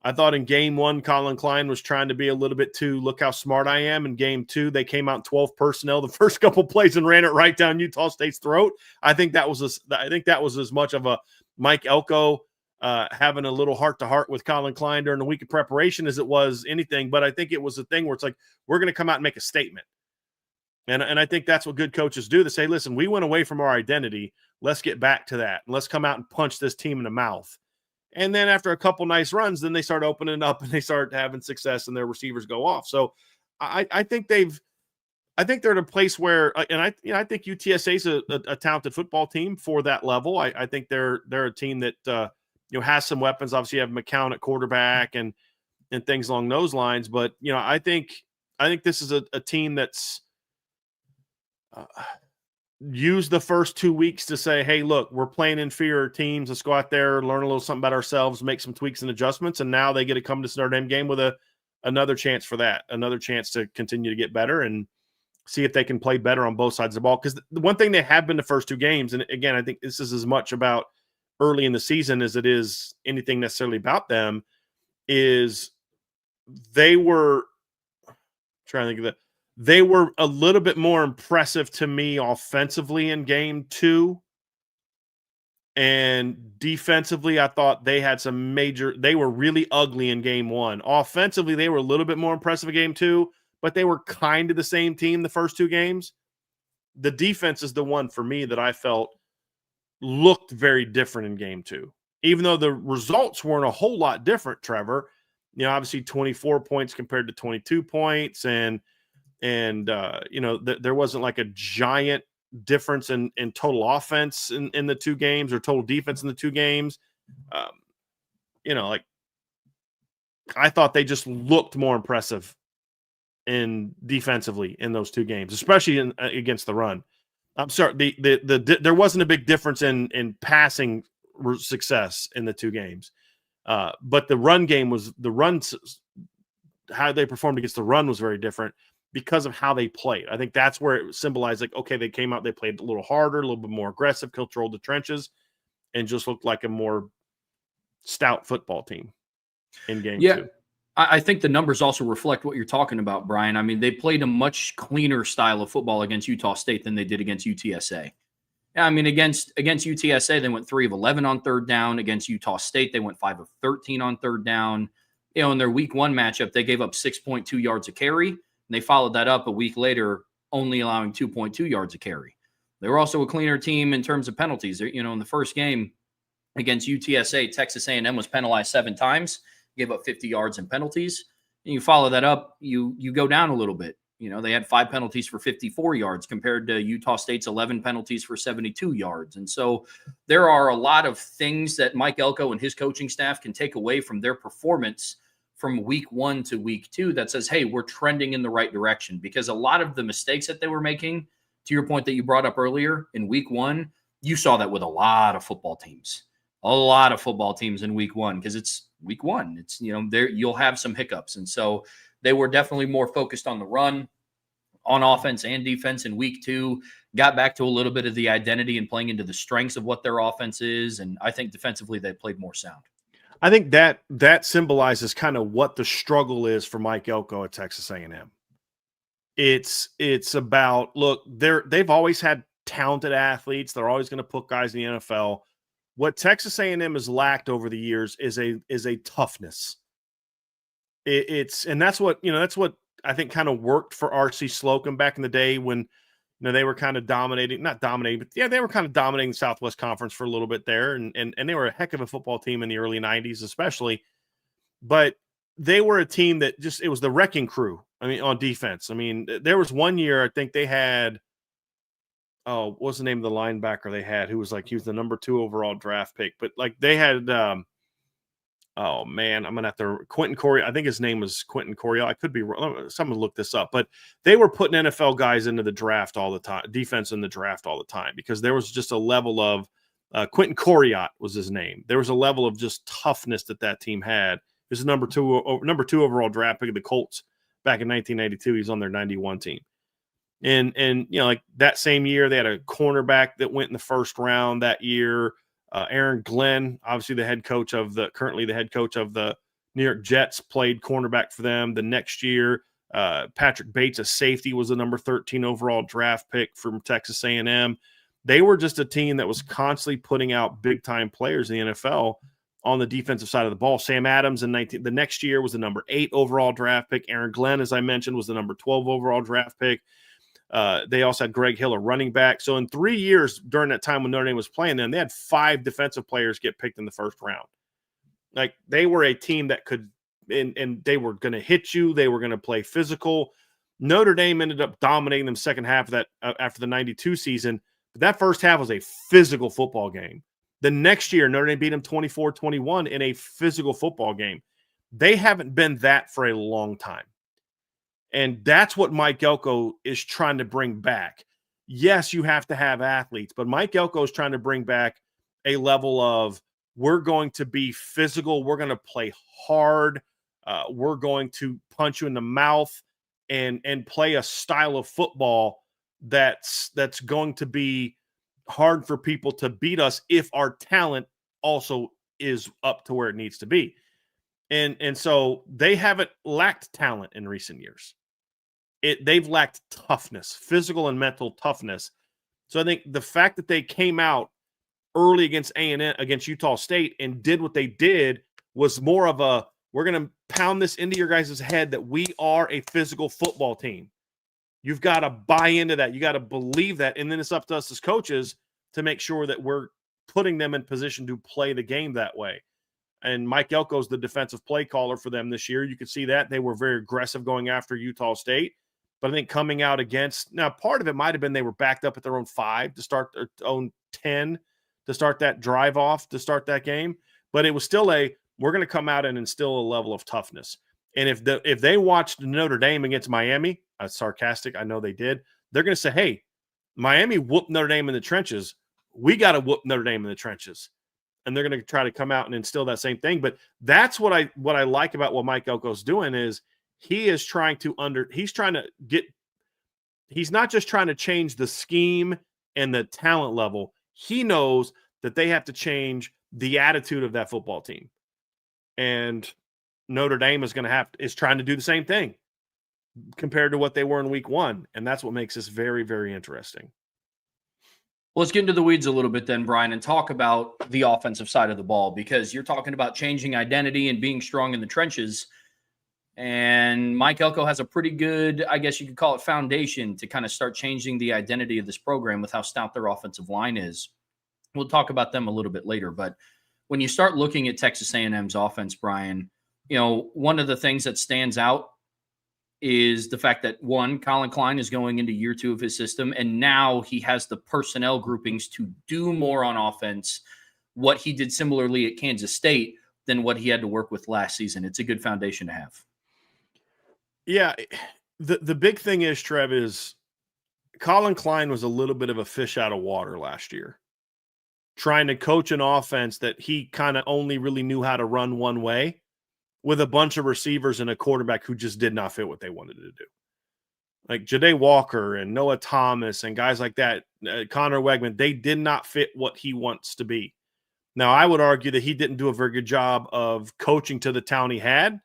I thought in game 1, Colin Klein was trying to be a little bit too, look how smart I am. In game 2, they came out in 12 personnel the first couple plays and ran it right down Utah State's throat. I think that was as much of a Mike Elko having a little heart-to-heart with Colin Klein during the week of preparation as it was anything. But I think it was a thing where it's like, we're going to come out and make a statement. And I think that's what good coaches do. They say, listen, we went away from our identity. Let's get back to that. And let's come out and punch this team in the mouth. And then after a couple nice runs, then they start opening up and they start having success and their receivers go off. So I think they're at a place where, and I think UTSA is a talented football team for that level. I think they're a team that has some weapons. Obviously, you have McCown at quarterback and things along those lines. But I think this is a team that's used the first 2 weeks to say, hey, look, we're playing inferior teams. Let's go out there, learn a little something about ourselves, make some tweaks and adjustments. And now they get to come to this Notre Dame game with another chance for that, another chance to continue to get better and see if they can play better on both sides of the ball. Because the one thing they have been the first 2 games, and again, I think this is as much about early in the season as it is anything necessarily about them, is they were trying to think of that. They were a little bit more impressive to me offensively in game 2. And defensively, I thought they had they were really ugly in game 1. Offensively, they were a little bit more impressive in game 2, but they were kind of the same team the first 2 games. The defense is the one for me that I felt looked very different in game 2. Even though the results weren't a whole lot different, Trevor, obviously 24 points compared to 22 points and there wasn't like a giant difference in total offense in the 2 games or total defense in the 2 games. Like I thought they just looked more impressive in defensively in those 2 games, especially against the run. I'm sorry, there wasn't a big difference in passing success in the 2 games, but the run game how they performed against the run was very different because of how they played. I think that's where it symbolized, like, okay, they came out, they played a little harder, a little bit more aggressive, controlled the trenches, and just looked like a more stout football team in game 2. I think the numbers also reflect what you're talking about, Brian. I mean, they played a much cleaner style of football against Utah State than they did against UTSA. I mean, against UTSA, they went 3 of 11 on third down. Against Utah State, they went 5 of 13 on third down. In their week 1 matchup, they gave up 6.2 yards a carry. And they followed that up a week later, only allowing 2.2 yards a carry. They were also a cleaner team in terms of penalties. In the first game against UTSA, Texas A&M was penalized 7 times, gave up 50 yards in penalties. And you follow that up, you go down a little bit. They had 5 penalties for 54 yards compared to Utah State's 11 penalties for 72 yards. And so there are a lot of things that Mike Elko and his coaching staff can take away from their performance from week 1 to week 2 that says, hey, we're trending in the right direction. Because a lot of the mistakes that they were making, to your point that you brought up earlier, in week 1, you saw that with a lot of football teams. A lot of football teams in week 1, because it's week 1. It's, there you'll have some hiccups. And so they were definitely more focused on the run, on offense and defense in week 2, got back to a little bit of the identity and playing into the strengths of what their offense is. And I think defensively they played more sound. I think that symbolizes kind of what the struggle is for Mike Elko at Texas A&M. It's about, look, they've always had talented athletes. They're always going to put guys in the NFL. What Texas A&M has lacked over the years is a toughness. And that's what I think kind of worked for R.C. Slocum back in the day when they were kind of not dominating, but yeah, they were kind of dominating the Southwest Conference for a little bit there. And they were a heck of a football team in the early 90s, especially. But they were a team that it was the wrecking crew. I mean, on defense. I mean, there was one year, I think they had, what was the name of the linebacker they had? He was the number 2 overall draft pick. But like they had Oh man, I'm gonna have to Quentin Corey. I think his name was Quentin Corey. I could be wrong. Someone look this up, but they were putting NFL guys into the draft all the time, defense in the draft all the time, because there was just a level of Quentin Coriat was his name. There was a level of just toughness that team had. He was number two overall draft pick of the Colts back in 1992. He's on their 91 team. And like that same year, they had a cornerback that went in the first round that year. Aaron Glenn, obviously currently the head coach of the New York Jets, played cornerback for them. The next year, Patrick Bates, a safety, was the number 13 overall draft pick from Texas A&M. They were just a team that was constantly putting out big-time players in the NFL on the defensive side of the ball. Sam Adams the next year was the number 8 overall draft pick. Aaron Glenn, as I mentioned, was the number 12 overall draft pick. They also had Greg Hill, a running back. So in 3 years during that time when Notre Dame was playing them, they had 5 defensive players get picked in the first round. Like, they were a team that could, and they were going to hit you. They were going to play physical. Notre Dame ended up dominating them second half of that after the 92 season. But that first half was a physical football game. The next year, Notre Dame beat them 24-21 in a physical football game. They haven't been that for a long time. And that's what Mike Elko is trying to bring back. Yes, you have to have athletes, but Mike Elko is trying to bring back a level of, we're going to be physical, we're going to play hard, we're going to punch you in the mouth and play a style of football that's going to be hard for people to beat us if our talent also is up to where it needs to be. And so they haven't lacked talent in recent years. They've lacked toughness, physical and mental toughness. So I think the fact that they came out early against A&M, against Utah State, and did what they did was more of a, we're going to pound this into your guys' head that we are a physical football team. You've got to buy into that. You got to believe that. And then it's up to us as coaches to make sure that we're putting them in position to play the game that way. And Mike Elko's the defensive play caller for them this year. You could see that. They were very aggressive going after Utah State. But I think coming out against, now part of it might have been they were backed up at their own 5 to start their own 10 to start that drive off, to start that game. But it was still we're going to come out and instill a level of toughness. And if they watched Notre Dame against Miami, sarcastic, I know they did, they're going to say, hey, Miami whooped Notre Dame in the trenches. We got to whoop Notre Dame in the trenches. And they're going to try to come out and instill that same thing. But that's what I like about what Mike Elko's doing is, he's not just trying to change the scheme and the talent level. He knows that they have to change the attitude of that football team. And Notre Dame is trying to do the same thing compared to what they were in week 1. And that's what makes this very, very interesting. Well, let's get into the weeds a little bit then, Bryan, and talk about the offensive side of the ball, because you're talking about changing identity and being strong in the trenches. And Mike Elko has a pretty good, I guess you could call it, foundation to kind of start changing the identity of this program with how stout their offensive line is. We'll talk about them a little bit later. But when you start looking at Texas A&M's offense, Bryan, one of the things that stands out is the fact that, one, Colin Klein is going into year 2 of his system, and now he has the personnel groupings to do more on offense, what he did similarly at Kansas State, than what he had to work with last season. It's a good foundation to have. Yeah, the big thing is, Trev, is Colin Klein was a little bit of a fish out of water last year, trying to coach an offense that he kind of only really knew how to run one way, with a bunch of receivers and a quarterback who just did not fit what they wanted to do. Like Ja'Day Walker and Noah Thomas and guys like that, Connor Wegman, they did not fit what he wants to be. Now, I would argue that he didn't do a very good job of coaching to the talent he had.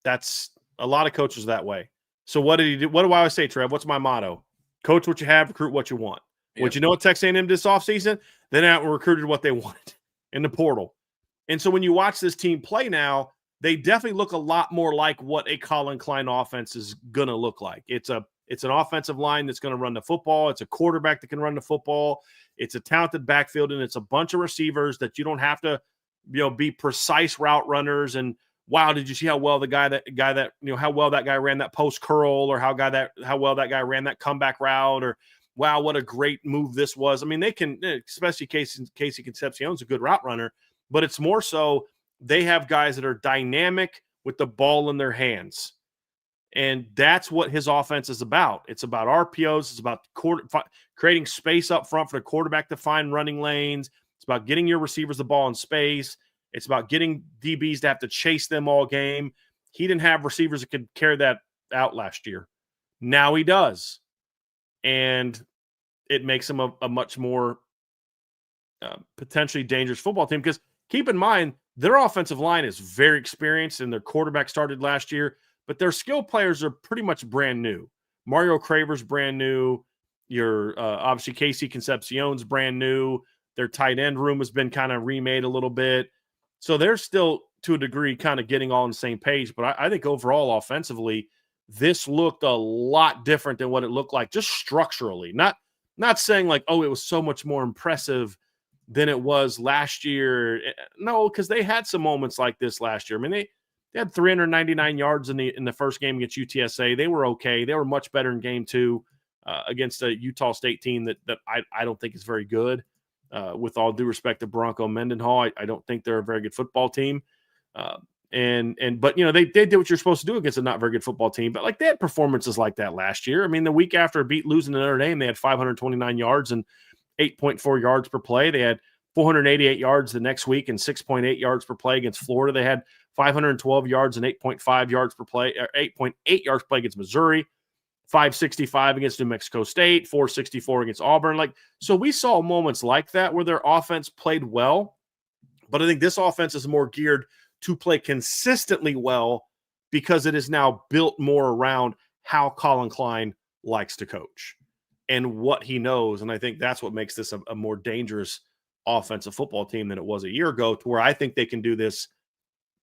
That's a lot of coaches that way. So what did he do? What do I always say, Trev? What's my motto? Coach what you have, recruit what you want. Yep. What you know at Texas A&M this offseason, they out and recruited what they wanted in the portal. And so when you watch this team play now, they definitely look a lot more like what a Colin Klein offense is going to look like. It's an offensive line that's going to run the football. It's a quarterback that can run the football. It's a talented backfield, and it's a bunch of receivers that you don't have to, be precise route runners. And wow, did you see how well how well that guy ran that post curl, or how well that guy ran that comeback route, or wow, what a great move this was. I mean, they can, especially Casey Concepcion's a good route runner, but it's more so they have guys that are dynamic with the ball in their hands. And that's what his offense is about. It's about RPOs. It's about creating space up front for the quarterback to find running lanes. It's about getting your receivers the ball in space. It's about getting DBs to have to chase them all game. He didn't have receivers that could carry that out last year. Now he does. And it makes him a much more potentially dangerous football team, because keep in mind, their offensive line is very experienced and their quarterback started last year, but their skill players are pretty much brand new. Mario Craver's brand new. Your obviously Casey Concepcion's brand new. Their tight end room has been kind of remade a little bit. So they're still, to a degree, kind of getting all on the same page. But I think overall, offensively, this looked a lot different than what it looked like just structurally. Not saying like, oh, it was so much more impressive than it was last year. No, because they had some moments like this last year. I mean, they had 399 yards in the first game against UTSA. They were okay. They were much better in game two against a Utah State team that I don't think is very good. With all due respect to Bronco Mendenhall, I don't think they're a very good football team. But they did what you're supposed to do against a not very good football team. But like, they had performances like that last year. I mean, the week after losing to Notre Dame, they had 529 yards and 8.4 yards per play. They had 488 yards the next week and 6.8 yards per play against Florida. They had 512 yards and 8.5 yards per play, or 8.8 yards per play against Missouri, 565 against New Mexico State, 464 against Auburn. So we saw moments like that where their offense played well, but I think this offense is more geared to play consistently well because it is now built more around how Colin Klein likes to coach and what he knows. And I think that's what makes this a more dangerous offensive football team than it was a year ago, to where I think they can do this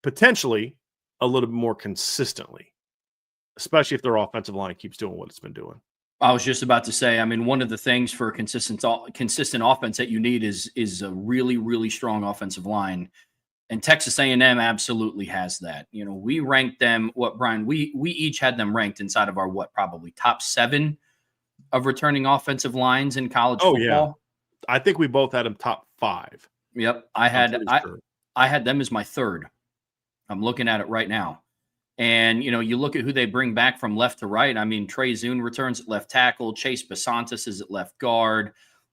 potentially a little bit more consistently, especially if their offensive line keeps doing what it's been doing. I was just about to say, I mean, one of the things for a consistent offense that you need is a really, really strong offensive line. And Texas A&M absolutely has that. You know, we ranked them, Brian? We each had them ranked inside of our probably top 7 of returning offensive lines in college football. Yeah. I think we both had them top 5. Yep. I had them as my 3rd. I'm looking at it right now. And, you look at who they bring back from left to right. I mean, Trey Zune returns at left tackle. Chase Basantis is at left guard.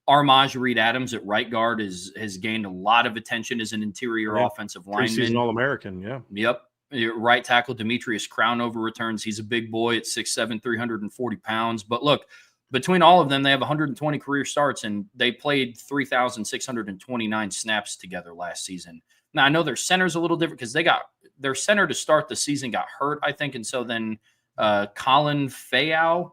Armaj Reed-Adams at right guard has gained a lot of attention as an interior offensive lineman. Preseason All-American, yeah. Yep. Your right tackle, Demetrius Crownover, returns. He's a big boy at 6'7", 340 pounds. But look, between all of them, they have 120 career starts, and they played 3,629 snaps together last season. Now, I know their center's a little different because their center to start the season got hurt, I think. And so then Colin Fayau,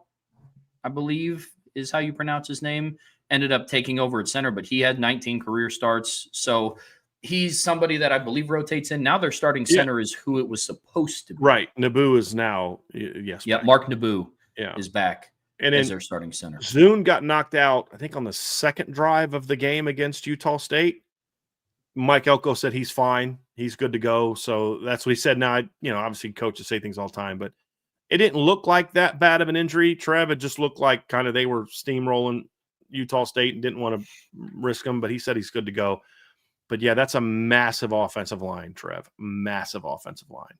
I believe is how you pronounce his name, ended up taking over at center, but he had 19 career starts. So he's somebody that I believe rotates in. Now their starting center is who it was supposed to be. Right. Naboo is now, yes. Yeah, Mark Naboo is back as their starting center. Zune got knocked out, I think, on the second drive of the game against Utah State. Mike Elko said he's fine. He's good to go. So that's what he said. Now, obviously coaches say things all the time, but it didn't look like that bad of an injury, Trev. It just looked like kind of they were steamrolling Utah State and didn't want to risk him, but he said he's good to go. But yeah, that's a massive offensive line, Trev. Massive offensive line.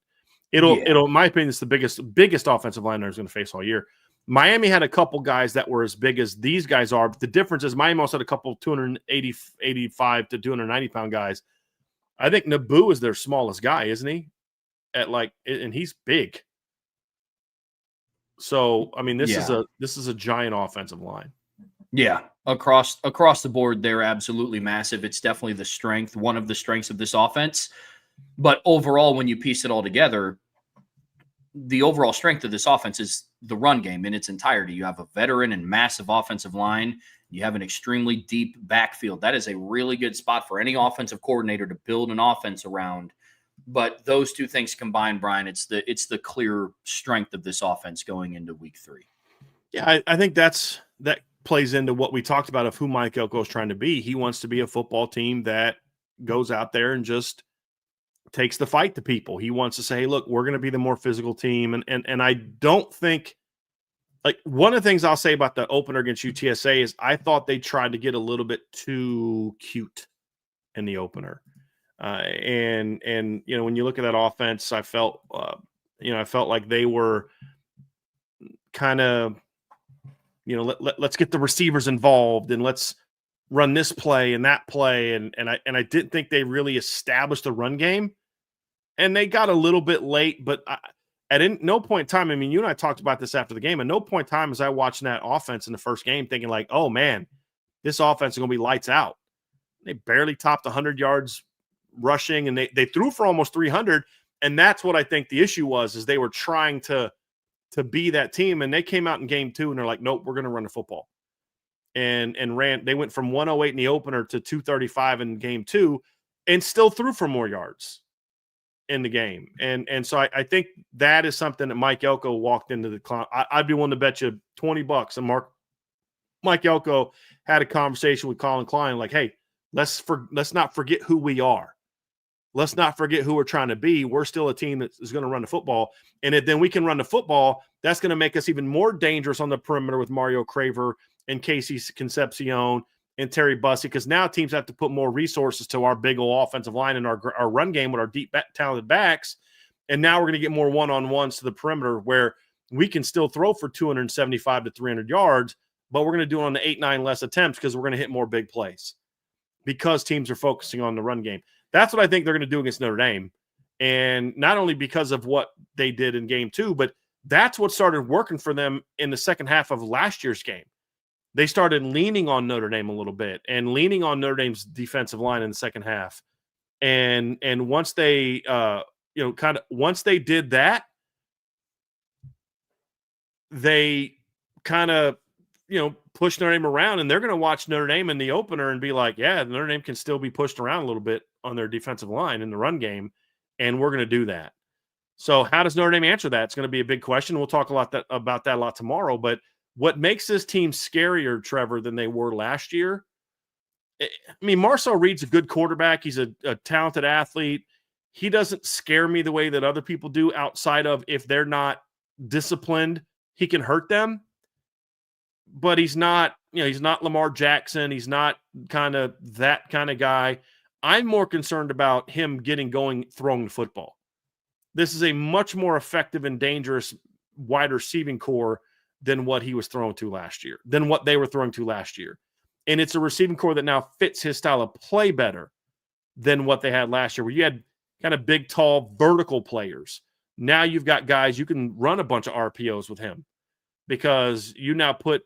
It'll, in my opinion, it's the biggest offensive line they're going to face all year. Miami had a couple guys that were as big as these guys are, but the difference is Miami also had a couple 285 to 290-pound guys. I think Naboo is their smallest guy, isn't he? And he's big. So, I mean, this is a giant offensive line. Yeah, across the board, they're absolutely massive. It's definitely the strength, one of the strengths of this offense. But overall, when you piece it all together, the overall strength of this offense is the run game in its entirety. You have a veteran and massive offensive line. You have an extremely deep backfield. That is a really good spot for any offensive coordinator to build an offense around. But those two things combined, Brian, it's the clear strength of this offense going into week 3. Yeah, I think that plays into what we talked about of who Mike Elko is trying to be. He wants to be a football team that goes out there and just takes the fight to people. He wants to say, hey, look, we're going to be the more physical team. And I don't think, one of the things I'll say about the opener against UTSA is I thought they tried to get a little bit too cute in the opener. And when you look at that offense, I felt like they were kind of, let's get the receivers involved and let's run this play and that play. And I didn't think they really established the run game, and they got a little bit late, but at no point in time, I mean, you and I talked about this after the game. At no point in time was I watching that offense in the first game thinking like, oh man, this offense is going to be lights out. They barely topped 100 yards rushing, and they threw for almost 300. And that's what I think the issue was, is they were trying to be that team. And they came out in game 2 and they're like, nope, we're going to run the football. And they went from 108 in the opener to 235 in game 2 and still threw for more yards in the game. And so I think that is something that Mike Elko walked into the clown. I'd be willing to bet you $20. And Mike Elko had a conversation with Colin Klein, like, hey, let's not forget who we are. Let's not forget who we're trying to be. We're still a team that is going to run the football. And then we can run the football. That's going to make us even more dangerous on the perimeter with Mario Craver and Casey Concepcion and Terry Bussey, because now teams have to put more resources to our big old offensive line and our run game with our deep talented backs. And now we're going to get more one-on-ones to the perimeter where we can still throw for 275 to 300 yards, but we're going to do it on the 8-9 less attempts because we're going to hit more big plays because teams are focusing on the run game. That's what I think they're going to do against Notre Dame. And not only because of what they did in game 2, but that's what started working for them in the second half of last year's game. They started leaning on Notre Dame a little bit and leaning on Notre Dame's defensive line in the second half. And once they, once they did that, they kind of, push Notre Dame around, and they're going to watch Notre Dame in the opener and be like, yeah, Notre Dame can still be pushed around a little bit on their defensive line in the run game, and we're going to do that. So how does Notre Dame answer that? It's going to be a big question. We'll talk about that a lot tomorrow, but what makes this team scarier, Trevor, than they were last year? I mean, Marcel Reed's a good quarterback. He's a talented athlete. He doesn't scare me the way that other people do, outside of if they're not disciplined, he can hurt them. But he's not Lamar Jackson. He's not kind of that kind of guy. I'm more concerned about him getting going, throwing the football. This is a much more effective and dangerous wide receiving core than what he was throwing to last year, than what they were throwing to last year. And it's a receiving core that now fits his style of play better than what they had last year, where you had kind of big, tall, vertical players. Now you've got guys, you can run a bunch of RPOs with him because you now put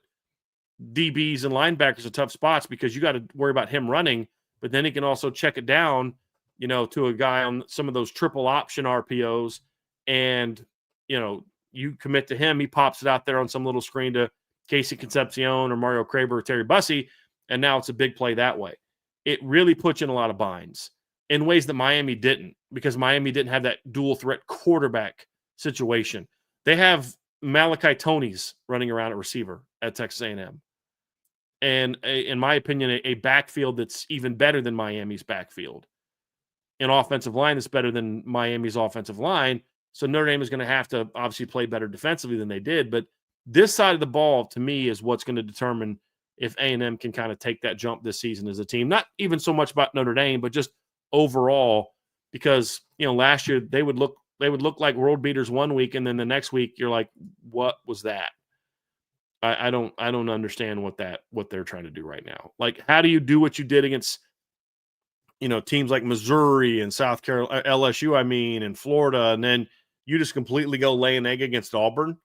DBs and linebackers in tough spots because you got to worry about him running, but then he can also check it down, to a guy on some of those triple option RPOs. And, you commit to him, he pops it out there on some little screen to Casey Concepcion or Mario Craver or Terry Bussey, and now it's a big play that way. It really puts you in a lot of binds in ways that Miami didn't, because Miami didn't have that dual threat quarterback situation. They have Malachi Toney's running around at receiver at Texas A&M. And in my opinion, a backfield that's even better than Miami's backfield. An offensive line that's better than Miami's offensive line. So Notre Dame is going to have to obviously play better defensively than they did. But this side of the ball, to me, is what's going to determine if A&M can kind of take that jump this season as a team. Not even so much about Notre Dame, but just overall, because, last year they would look like world beaters one week, and then the next week you're like, what was that? I don't understand what they're trying to do right now. Like, how do you do what you did against, teams like Missouri and South Carolina, LSU, and Florida, and then you just completely go lay an egg against Auburn?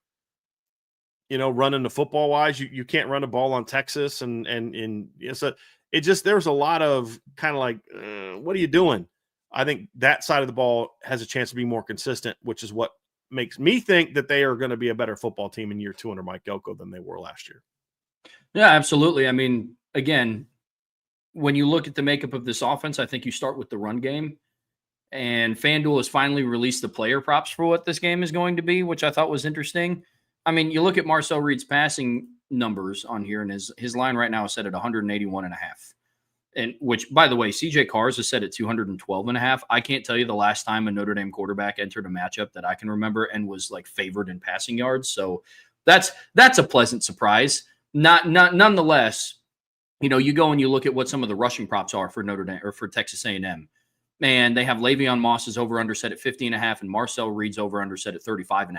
Running the football wise, you can't run a ball on Texas, and so it just, there's a lot of kind of like, what are you doing? I think that side of the ball has a chance to be more consistent, which is what makes me think that they are going to be a better football team in year 2 under Mike Elko than they were last year. Yeah, absolutely. I mean, again, when you look at the makeup of this offense, I think you start with the run game. And FanDuel has finally released the player props for what this game is going to be, which I thought was interesting. I mean, you look at Marcel Reed's passing numbers on here, and his line right now is set at 181.5. And which, by the way, CJ Carrs is set at 212.5. I can't tell you the last time a Notre Dame quarterback entered a matchup that I can remember and was like favored in passing yards. So that's a pleasant surprise. Nonetheless, you go and you look at what some of the rushing props are for Notre Dame or for Texas A&M. And they have Le'Veon Moss's over-under set at 50.5 and Marcel Reed's over-under set at 35.5.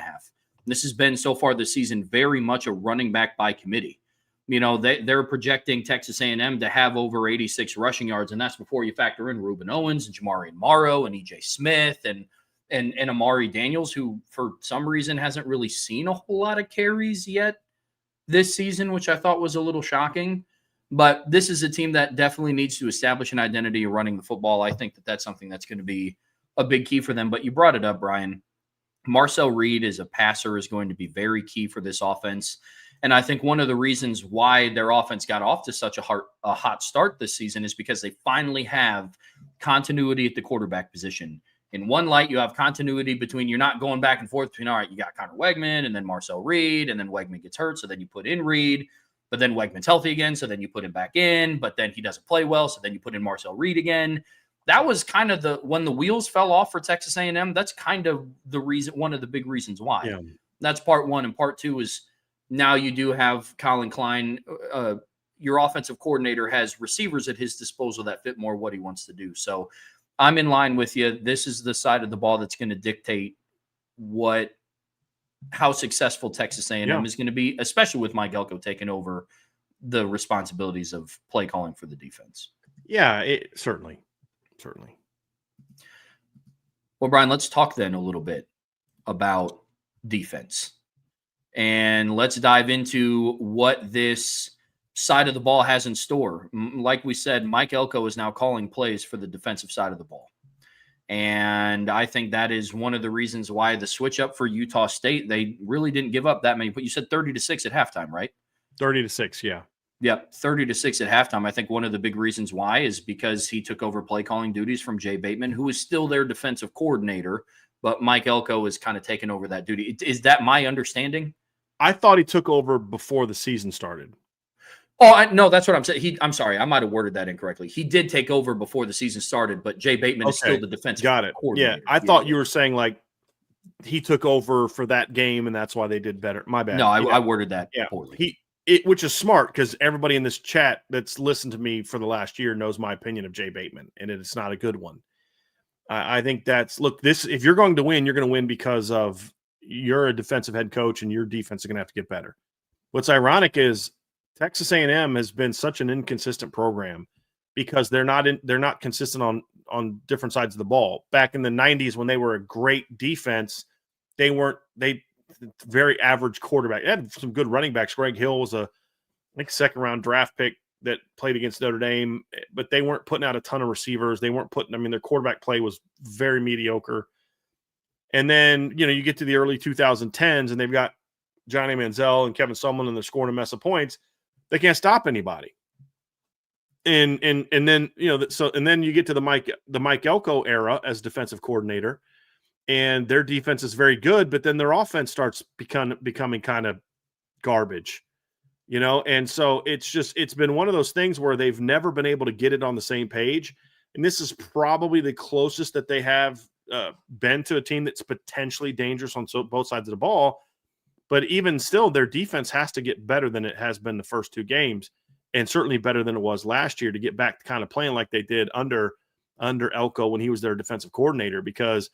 This has been so far this season very much a running back by committee. You know, they're projecting Texas A&M to have over 86 rushing yards, and that's before you factor in Reuben Owens and Jamari Morrow and E.J. Smith and Amari Daniels, who for some reason hasn't really seen a whole lot of carries yet this season, which I thought was a little shocking. But this is a team that definitely needs to establish an identity of running the football. I think that that's something that's going to be a big key for them. But you brought it up, Brian. Marcel Reed as a passer is going to be very key for this offense. And I think one of the reasons why their offense got off to such a hot start this season is because they finally have continuity at the quarterback position. In one light, you have continuity between you're not going back and forth between, all right, you got Connor Wegman and then Marcel Reed, and then Wegman gets hurt, so then you put in Reed. But then Wegman's healthy again, so then you put him back in. But then he doesn't play well, so then you put in Marcel Reed again. That was kind of when the wheels fell off for Texas A&M. That's kind of the reason, one of the big reasons why. Yeah. That's part one. And part two is now you do have Colin Klein. Your offensive coordinator has receivers at his disposal that fit more what he wants to do. So I'm in line with you. This is the side of the ball that's going to dictate how successful Texas A&M is going to be, especially with Mike Elko taking over the responsibilities of play calling for the defense. Yeah, certainly. Well, Brian, let's talk then a little bit about defense. And let's dive into what this side of the ball has in store. Like we said, Mike Elko is now calling plays for the defensive side of the ball. And I think that is one of the reasons why the switch up for Utah State, they really didn't give up that many. But you said 30-6 at halftime, right? 30-6, yeah. Yep, 30-6 at halftime. I think one of the big reasons why is because he took over play calling duties from Jay Bateman, who is still their defensive coordinator, but Mike Elko is kind of taking over that duty. Is that my understanding? I thought he took over before the season started. Oh, no, that's what I'm saying. I'm sorry, I might have worded that incorrectly. He did take over before the season started, but Jay Bateman is still the defensive coordinator. Yeah, I thought you were saying like he took over for that game, and that's why they did better. My bad. No, I worded that poorly. Which is smart because everybody in this chat that's listened to me for the last year knows my opinion of Jay Bateman, and it's not a good one. I think if you're going to win, you're going to win because of you're a defensive head coach, and your defense is going to have to get better. What's ironic is Texas A&M has been such an inconsistent program because they're not consistent on different sides of the ball. Back in the 90s when they were a great defense, they very average quarterback. They had some good running backs. Greg Hill was I think second-round draft pick that played against Notre Dame, but they weren't putting out a ton of receivers. They weren't their quarterback play was very mediocre. And then, you get to the early 2010s and they've got Johnny Manziel and Kevin Sumlin and they're scoring a mess of points. They can't stop anybody. And then, and then you get to the Mike Elko era as defensive coordinator, and their defense is very good, but then their offense starts becoming kind of garbage, and so it's been one of those things where they've never been able to get it on the same page. And this is probably the closest that they have been to a team that's potentially dangerous on both sides of the ball. But even still, their defense has to get better than it has been the first two games, and certainly better than it was last year to get back to kind of playing like they did under Elko when he was their defensive coordinator. Because,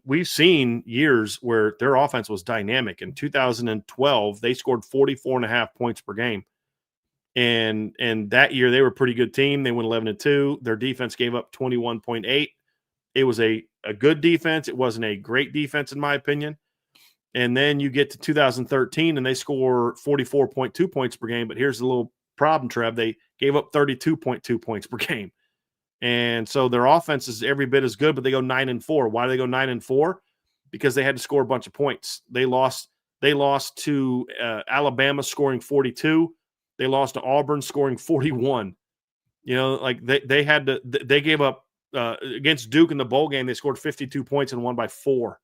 we've seen years where their offense was dynamic. In 2012, they scored 44.5 points per game. And that year, they were a pretty good team. They went 11-2. Their defense gave up 21.8. It was a good defense. It wasn't a great defense, in my opinion. And then you get to 2013 and they score 44.2 points per game. But here's the little problem, Trev. They gave up 32.2 points per game. And so their offense is every bit as good, but they go 9-4. Why do they go 9-4? Because they had to score a bunch of points. They lost to Alabama scoring 42. They lost to Auburn scoring 41. They gave up against Duke in the bowl game. They scored 52 points and won by 4.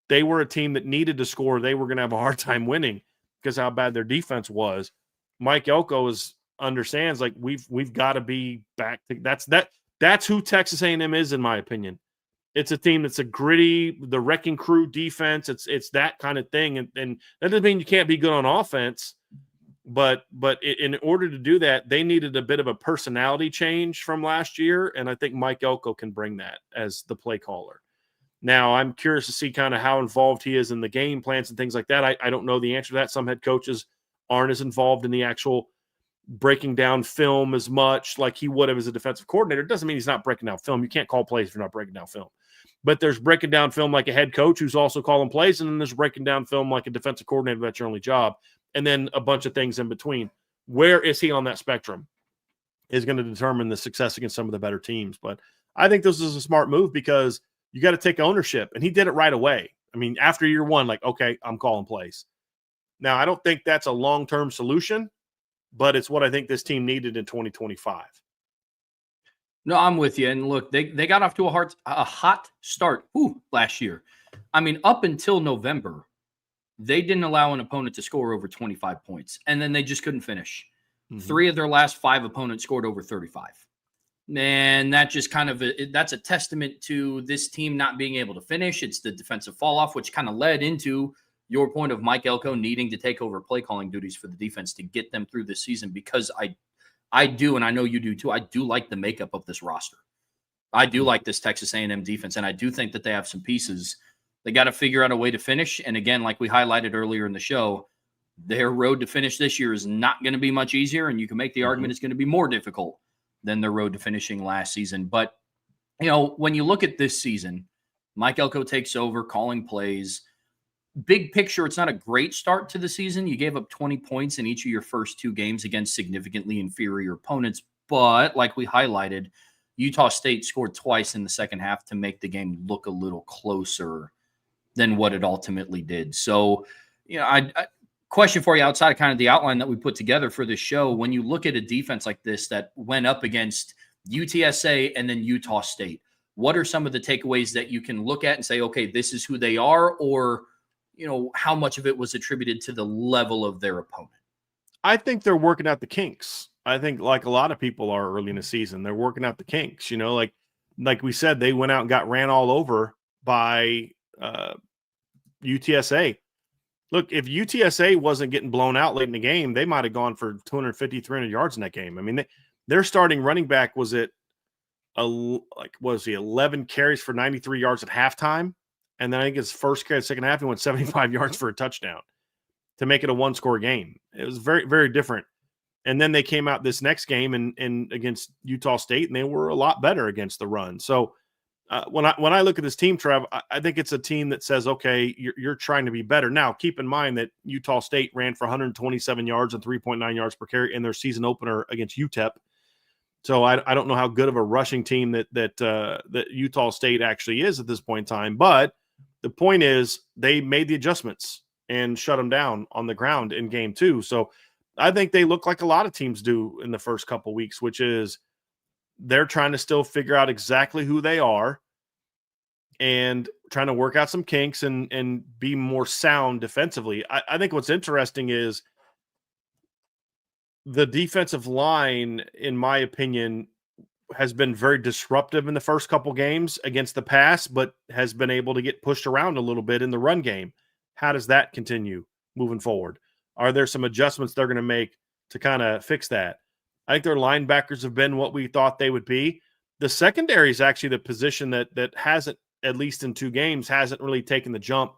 They were a team that needed to score. They were going to have a hard time winning because how bad their defense was. Mike Elko understands we've got to be back to that's who Texas A&M is, in my opinion. It's a team that's a gritty, the wrecking crew defense. It's that kind of thing, and that doesn't mean you can't be good on offense. But in order to do that, they needed a bit of a personality change from last year, and I think Mike Elko can bring that as the play caller. Now, I'm curious to see kind of how involved he is in the game plans and things like that. I don't know the answer to that. Some head coaches aren't as involved in the actual breaking down film as much like he would have as a defensive coordinator. It doesn't mean he's not breaking down film. You can't call plays if you're not breaking down film. But there's breaking down film like a head coach who's also calling plays, and then there's breaking down film like a defensive coordinator. That's your only job. And then a bunch of things in between. Where is he on that spectrum is going to determine the success against some of the better teams. But I think this is a smart move because you got to take ownership. And he did it right away. I mean, after year one, like, okay, I'm calling plays. Now, I don't think that's a long-term solution, but it's what I think this team needed in 2025. No, I'm with you. And look, they got off to a hot start last year. I mean, up until November, they didn't allow an opponent to score over 25 points, and then they just couldn't finish. Mm-hmm. 3 of their last 5 opponents scored over 35. And that just kind of that's a testament to this team not being able to finish. It's the defensive fall off, which kind of led into your point of Mike Elko needing to take over play calling duties for the defense to get them through this season, because I do, and I know you do too, I do like the makeup of this roster. I do like this Texas A&M defense, and I do think that they have some pieces. They got to figure out a way to finish. And again, like we highlighted earlier in the show, their road to finish this year is not going to be much easier, and you can make the argument it's going to be more difficult than their road to finishing last season. But, you know, when you look at this season, Mike Elko takes over calling plays. Big picture, it's not a great start to the season. You gave up 20 points in each of your first 2 games against significantly inferior opponents. But like we highlighted, Utah State scored twice in the second half to make the game look a little closer than what it ultimately did. So, you know, I question for you outside of kind of the outline that we put together for this show. When you look at a defense like this that went up against UTSA and then Utah State, what are some of the takeaways that you can look at and say, okay, this is who they are? Or, you know, how much of it was attributed to the level of their opponent? I think they're working out the kinks. I think like a lot of people are early in the season, they're working out the kinks, you know, like we said, they went out and got ran all over by UTSA. Look, if UTSA wasn't getting blown out late in the game, they might have gone for 250, 300 yards in that game. I mean, their starting running back was at 11 carries for 93 yards at halftime. And then I think his first carry, second half, he went 75 yards for a touchdown to make it a 1-score game. It was very, very different. And then they came out this next game and against Utah State, and they were a lot better against the run. So when I look at this team, Trev, I think it's a team that says, okay, you're trying to be better. Now, keep in mind that Utah State ran for 127 yards and 3.9 yards per carry in their season opener against UTEP. So I don't know how good of a rushing team that Utah State actually is at this point in time. But the point is they made the adjustments and shut them down on the ground in game 2. So I think they look like a lot of teams do in the first couple weeks, which is they're trying to still figure out exactly who they are and trying to work out some kinks and be more sound defensively. I think what's interesting is the defensive line, in my opinion, has been very disruptive in the first couple games against the pass, but has been able to get pushed around a little bit in the run game. How does that continue moving forward? Are there some adjustments they're going to make to kind of fix that? I think their linebackers have been what we thought they would be. The secondary is actually the position that hasn't, at least in 2 games, hasn't really taken the jump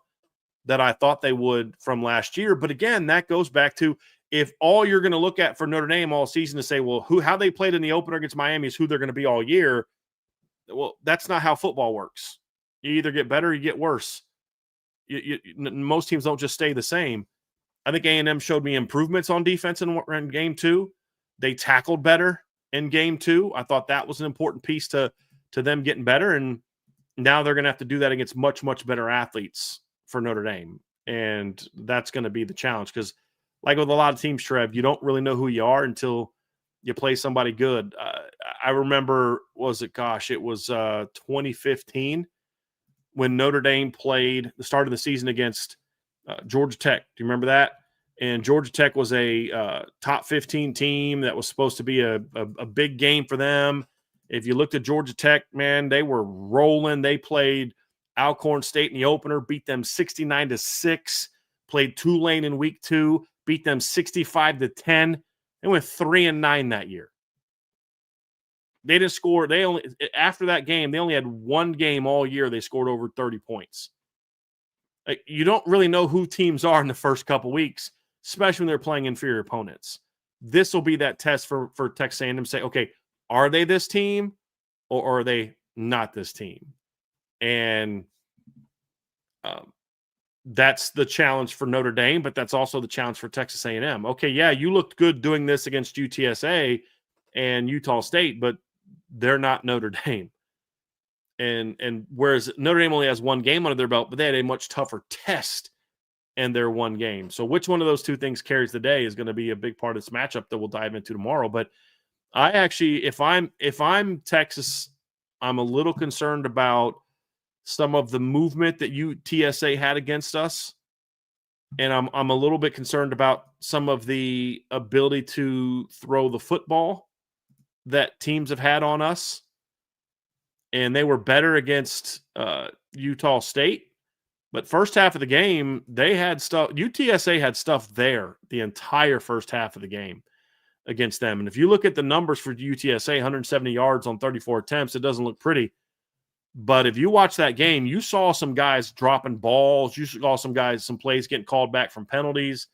that I thought they would from last year. But again, that goes back to, if all you're going to look at for Notre Dame all season to say, well, how they played in the opener against Miami is who they're going to be all year. Well, that's not how football works. You either get better or you get worse. Most teams don't just stay the same. I think A&M showed me improvements on defense in game 2. They tackled better in game 2. I thought that was an important piece to them getting better. And now they're going to have to do that against much, much better athletes for Notre Dame. And that's going to be the challenge, because like with a lot of teams, Trev, you don't really know who you are until you play somebody good. I remember, it was 2015 when Notre Dame played the start of the season against Georgia Tech. Do you remember that? And Georgia Tech was a top 15 team that was supposed to be a big game for them. If you looked at Georgia Tech, man, they were rolling. They played Alcorn State in the opener, beat them 69-6, played Tulane in week 2, beat them 65-10. They went 3-9 that year. They didn't score. After that game, they only had one game all year. They scored over 30 points. You don't really know who teams are in the first couple weeks, especially when they're playing inferior opponents. This will be that test for Texas A&M to say, okay, are they this team or are they not this team? And that's the challenge for Notre Dame, but that's also the challenge for Texas A&M. Okay, yeah, you looked good doing this against UTSA and Utah State, but they're not Notre Dame. And whereas Notre Dame only has one game under their belt, but they had a much tougher test in their one game. So which one of those two things carries the day is going to be a big part of this matchup that we'll dive into tomorrow. But I actually, if I'm Texas, I'm a little concerned about some of the movement that UTSA had against us. And I'm a little bit concerned about some of the ability to throw the football that teams have had on us. And they were better against Utah State. But first half of the game, they had stuff. UTSA had stuff there the entire first half of the game against them. And if you look at the numbers for UTSA, 170 yards on 34 attempts, it doesn't look pretty. But if you watch that game, you saw some guys dropping balls. You saw some plays getting called back from penalties.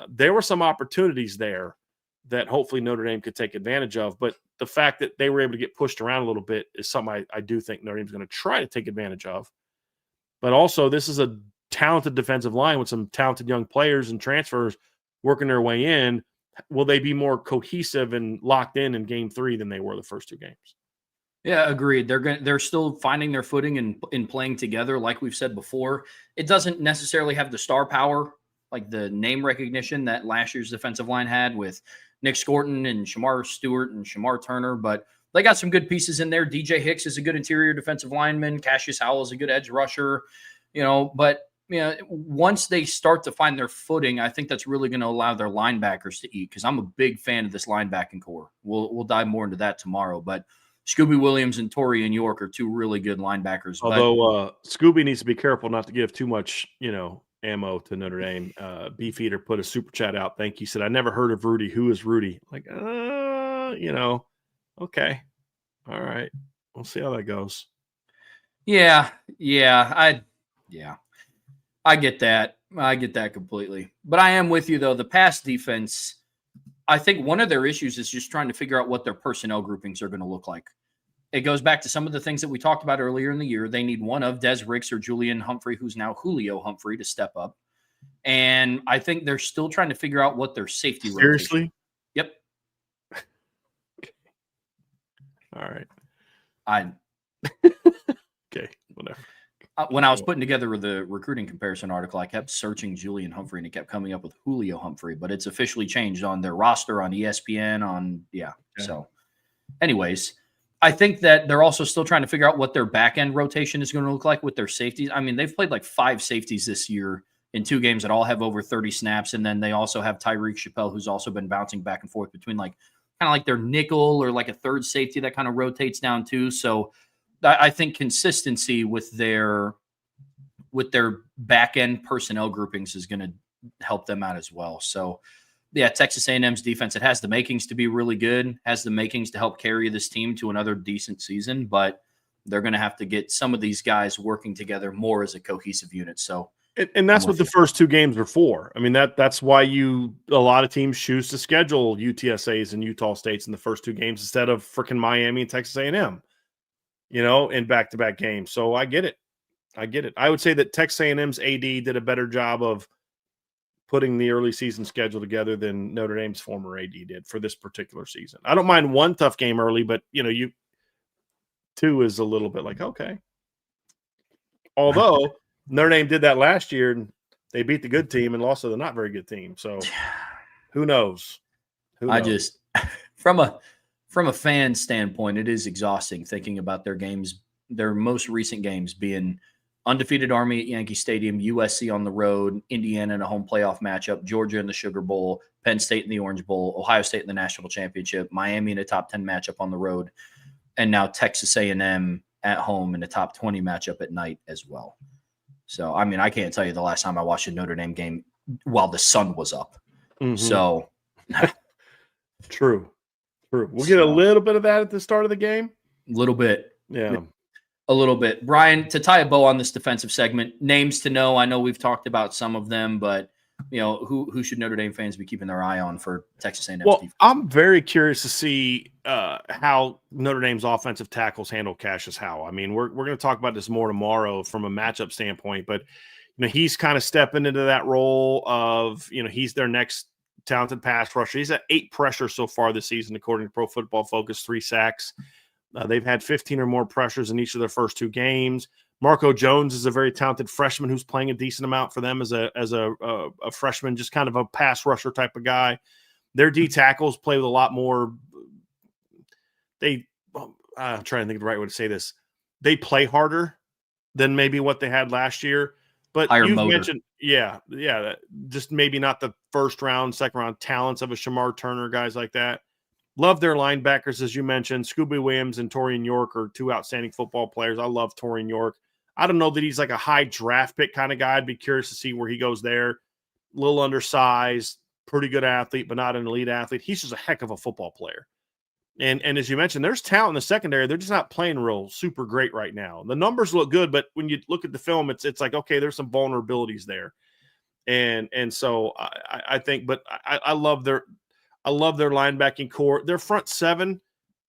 There were some opportunities there that hopefully Notre Dame could take advantage of. But the fact that they were able to get pushed around a little bit is something I do think Notre Dame's going to try to take advantage of. But also, this is a talented defensive line with some talented young players and transfers working their way in. Will they be more cohesive and locked in game 3 than they were the first two games? Yeah, agreed. They're still finding their footing in playing together, like we've said before. It doesn't necessarily have the star power, like the name recognition that last year's defensive line had with Nick Scorton and Shamar Stewart and Shamar Turner, but they got some good pieces in there. DJ Hicks is a good interior defensive lineman. Cassius Howell is a good edge rusher, but once they start to find their footing, I think that's really going to allow their linebackers to eat, because I'm a big fan of this linebacking core. We'll dive more into that tomorrow, but Scooby Williams and Torian York are two really good linebackers. Although Scooby needs to be careful not to give too much, ammo to Notre Dame. Beefeater put a super chat out. Thank you. He said, I never heard of Rudy. Who is Rudy? Like, okay. All right. We'll see how that goes. Yeah. I get that. I get that completely. But I am with you, though. The pass defense, I think one of their issues is just trying to figure out what their personnel groupings are going to look like. It goes back to some of the things that we talked about earlier in the year. They need one of Des Ricks or Julian Humphrey, who's now Julio Humphrey, to step up. And I think they're still trying to figure out what their safety Seriously? rotation. Yep. All right. Okay, whatever. When I was putting together the recruiting comparison article, I kept searching Julian Humphrey, and it kept coming up with Julio Humphrey, but it's officially changed on their roster, on ESPN, Okay. So anyways, I think that they're also still trying to figure out what their back end rotation is going to look like with their safeties. I mean, they've played like 5 safeties this year in 2 games that all have over 30 snaps. And then they also have Tyreek Chappelle, who's also been bouncing back and forth between kind of like their nickel or like a third safety that kind of rotates down too. So I think consistency with their back end personnel groupings is going to help them out as well. So yeah, Texas A&M's defense, it has the makings to be really good, has the makings to help carry this team to another decent season, but they're going to have to get some of these guys working together more as a cohesive unit. So, and that's what the first 2 games were for. I mean, that's why a lot of teams choose to schedule UTSAs and Utah States in the first 2 games instead of freaking Miami and Texas A&M, in back-to-back games. So I get it. I would say that Texas A&M's AD did a better job of putting the early season schedule together than Notre Dame's former AD did for this particular season. I don't mind one tough game early, but 2 is a little bit like, okay. Although Notre Dame did that last year and they beat the good team and lost to the not very good team. So who knows? From a fan standpoint, it is exhausting thinking about their games, their most recent games being undefeated Army at Yankee Stadium, USC on the road, Indiana in a home playoff matchup, Georgia in the Sugar Bowl, Penn State in the Orange Bowl, Ohio State in the National Championship, Miami in a top 10 matchup on the road, and now Texas A&M at home in a top 20 matchup at night as well. So, I mean, I can't tell you the last time I watched a Notre Dame game while the sun was up. So, true. We'll get a little bit of that at the start of the game. A little bit. Yeah. A little bit. Bryan, to tie a bow on this defensive segment, names to know. I know we've talked about some of them, but who should Notre Dame fans be keeping their eye on for Texas A&M defense? I'm very curious to see how Notre Dame's offensive tackles handle Cassius Howe. I mean, we're going to talk about this more tomorrow from a matchup standpoint, but he's kind of stepping into that role of he's their next talented pass rusher. He's at 8 pressures so far this season, according to Pro Football Focus, 3 sacks. They've had 15 or more pressures in each of their first 2 games. Marco Jones is a very talented freshman who's playing a decent amount for them as a freshman, just kind of a pass rusher type of guy. Their D tackles play with a lot more. I'm trying to think of the right way to say this. They play harder than maybe what they had last year. But you've mentioned, just maybe not the first round, second round talents of a Shamar Turner, guys like that. Love their linebackers, as you mentioned. Scooby Williams and Torian York are 2 outstanding football players. I love Torian York. I don't know that he's like a high draft pick kind of guy. I'd be curious to see where he goes there. A little undersized, pretty good athlete, but not an elite athlete. He's just a heck of a football player. And as you mentioned, there's talent in the secondary. They're just not playing real super great right now. The numbers look good, but when you look at the film, it's like, okay, there's some vulnerabilities there. And so I think, but I love their linebacking core. Their front 7,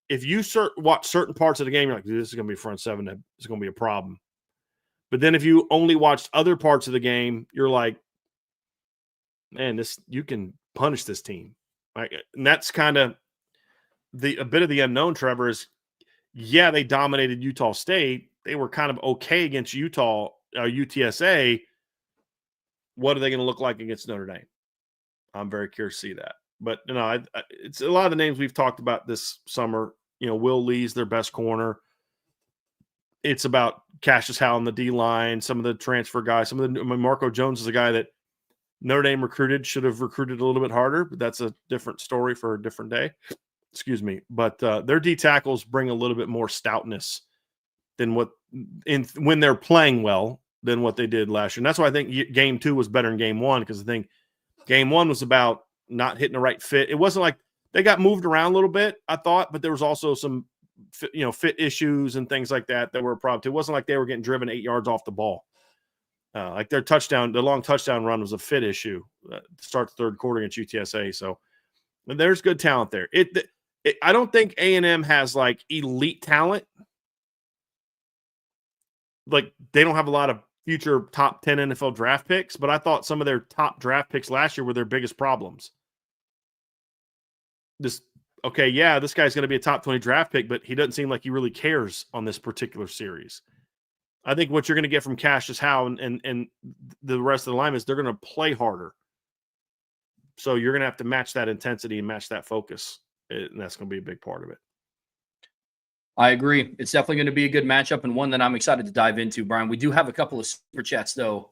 if you watch certain parts of the game, you're like, dude, this is going to be front 7. It's going to be a problem. But then if you only watched other parts of the game, you're like, man, you can punish this team. Right? And that's kind of a bit of the unknown, Trevor, is, they dominated Utah State. They were kind of okay against UTSA. What are they going to look like against Notre Dame? I'm very curious to see that. But it's a lot of the names we've talked about this summer. Will Lee's their best corner. It's about Cassius Howe on the D line. Some of the transfer guys. Marco Jones is a guy that Notre Dame should have recruited a little bit harder. But that's a different story for a different day. Excuse me. But their D tackles bring a little bit more stoutness than when they're playing well than what they did last year. And that's why I think game 2 was better than game 1, because I think game 1 was about not hitting the right fit. It wasn't like they got moved around a little bit, I thought, but there was also some, fit issues and things like that were a problem. It wasn't like they were getting driven 8 yards off the ball. Like their long touchdown run was a fit issue to start the third quarter against UTSA. So there's good talent there. I don't think A&M has like elite talent. Like they don't have a lot of future top 10 NFL draft picks, but I thought some of their top draft picks last year were their biggest problems. This guy's going to be a top 20 draft pick, but he doesn't seem like he really cares on this particular series. I think what you're going to get from Cassius Howe and the rest of the linemen is they're going to play harder. So you're going to have to match that intensity and match that focus, and that's going to be a big part of it. I agree. It's definitely going to be a good matchup and one that I'm excited to dive into, Bryan. We do have a couple of super chats, though,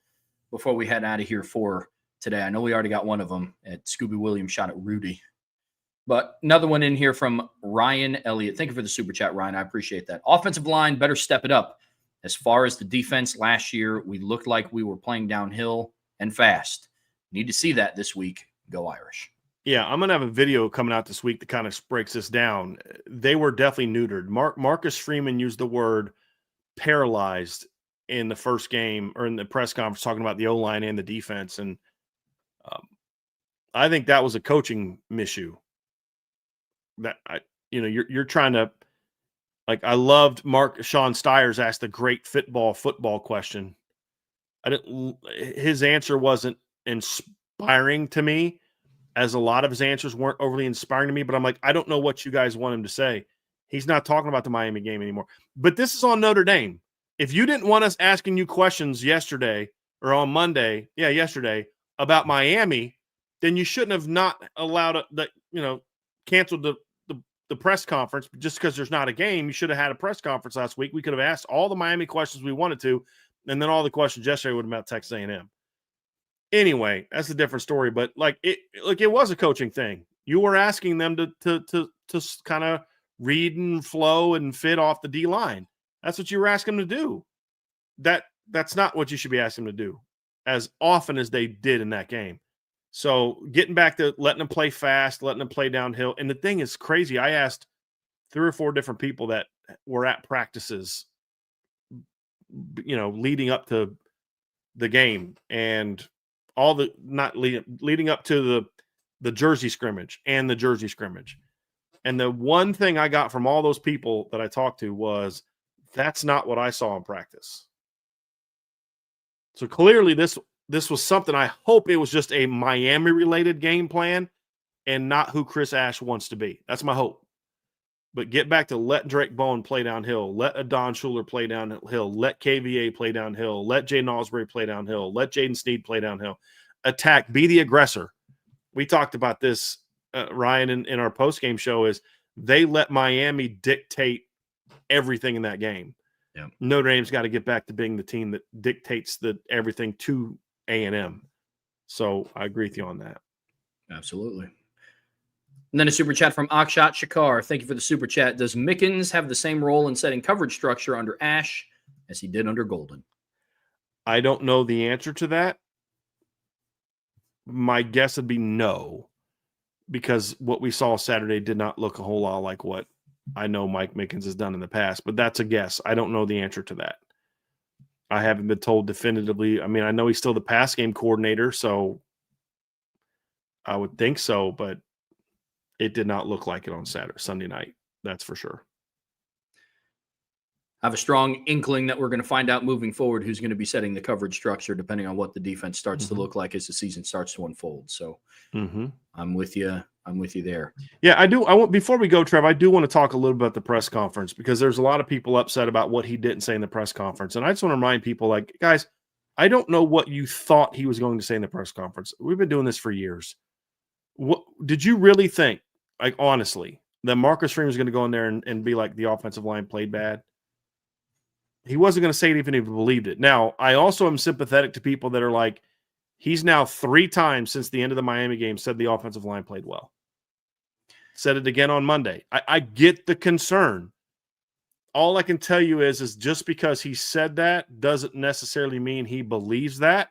before we head out of here for today. I know we already got one of them at Scooby Williams shot at Rudy. But another one in here from Ryan Elliott. Thank you for the super chat, Ryan. I appreciate that. Offensive line better step it up. As far as the defense last year, we looked like we were playing downhill and fast. Need to see that this week. Go Irish. Yeah, I'm going to have a video coming out this week that kind of breaks this down. They were definitely neutered. Marcus Freeman used the word paralyzed in the first game or in the press conference talking about the O-line and the defense. And I think that was a coaching issue. That you're trying to, like, I loved Sean Stiers asked the great football question. His answer wasn't inspiring to me, as a lot of his answers weren't overly inspiring to me, but I'm like, I don't know what you guys want him to say. He's not talking about the Miami game anymore. But this is on Notre Dame. If you didn't want us asking you questions yesterday or on Monday, yesterday, about Miami, then you shouldn't have not allowed canceled the press conference just because there's not a game. You should have had a press conference last week. We could have asked all the Miami questions we wanted to, and then all the questions yesterday would have been about Texas A&M. Anyway, that's a different story. But it was a coaching thing. You were asking them to kind of read and flow and fit off the D line. That's what you were asking them to do. That's not what you should be asking them to do as often as they did in that game. So getting back to letting them play fast, letting them play downhill. And the thing is crazy. I asked 3 or 4 different people that were at practices, leading up to the game, and all the not leading up to the jersey scrimmage and the jersey scrimmage. And the one thing I got from all those people that I talked to was, that's not what I saw in practice. So clearly this was something. I hope it was just a Miami related game plan and not who Chris Ash wants to be. That's my hope. But get back to let Drake Bowen play downhill. Let Adon Schuler play downhill. Let KVA play downhill. Let Jaden Osbury play downhill. Let Jaden Sneed play downhill. Attack. Be the aggressor. We talked about this, Ryan, in our postgame show, is they let Miami dictate everything in that game. Yeah. Notre Dame's got to get back to being the team that dictates everything to A&M. So I agree with you on that. Absolutely. And then a super chat from Akshat Shakar. Thank you for the super chat. Does Mickens have the same role in setting coverage structure under Ash as he did under Golden? I don't know the answer to that. My guess would be no, because what we saw Saturday did not look a whole lot like what I know Mike Mickens has done in the past, but that's a guess. I don't know the answer to that. I haven't been told definitively. I mean, I know he's still the pass game coordinator, so I would think so, but it did not look like it on Sunday night. That's for sure. I have a strong inkling that we're going to find out moving forward who's going to be setting the coverage structure, depending on what the defense starts to look like as the season starts to unfold. So I'm with you. I'm with you there. Yeah, I do. Before we go, Trev, I do want to talk a little bit about the press conference, because there's a lot of people upset about what he didn't say in the press conference. And I just want to remind people, like, guys, I don't know what you thought he was going to say in the press conference. We've been doing this for years. What did you really think, like, honestly, that Marcus Freeman was going to go in there and be like, the offensive line played bad? He wasn't going to say it even if he believed it. Now, I also am sympathetic to people that are like, he's now 3 times since the end of the Miami game said the offensive line played well. Said it again on Monday. I get the concern. All I can tell you is just because he said that doesn't necessarily mean he believes that.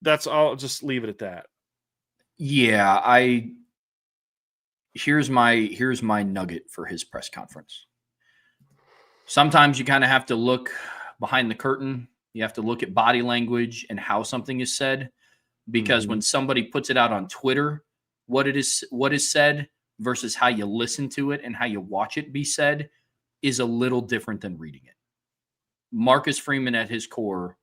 That's all. Just leave it at that. Yeah, here's my nugget for his press conference. Sometimes you kind of have to look behind the curtain. You have to look at body language and how something is said, because when somebody puts it out on Twitter, what is said versus how you listen to it and how you watch it be said is a little different than reading it. Marcus Freeman at his core,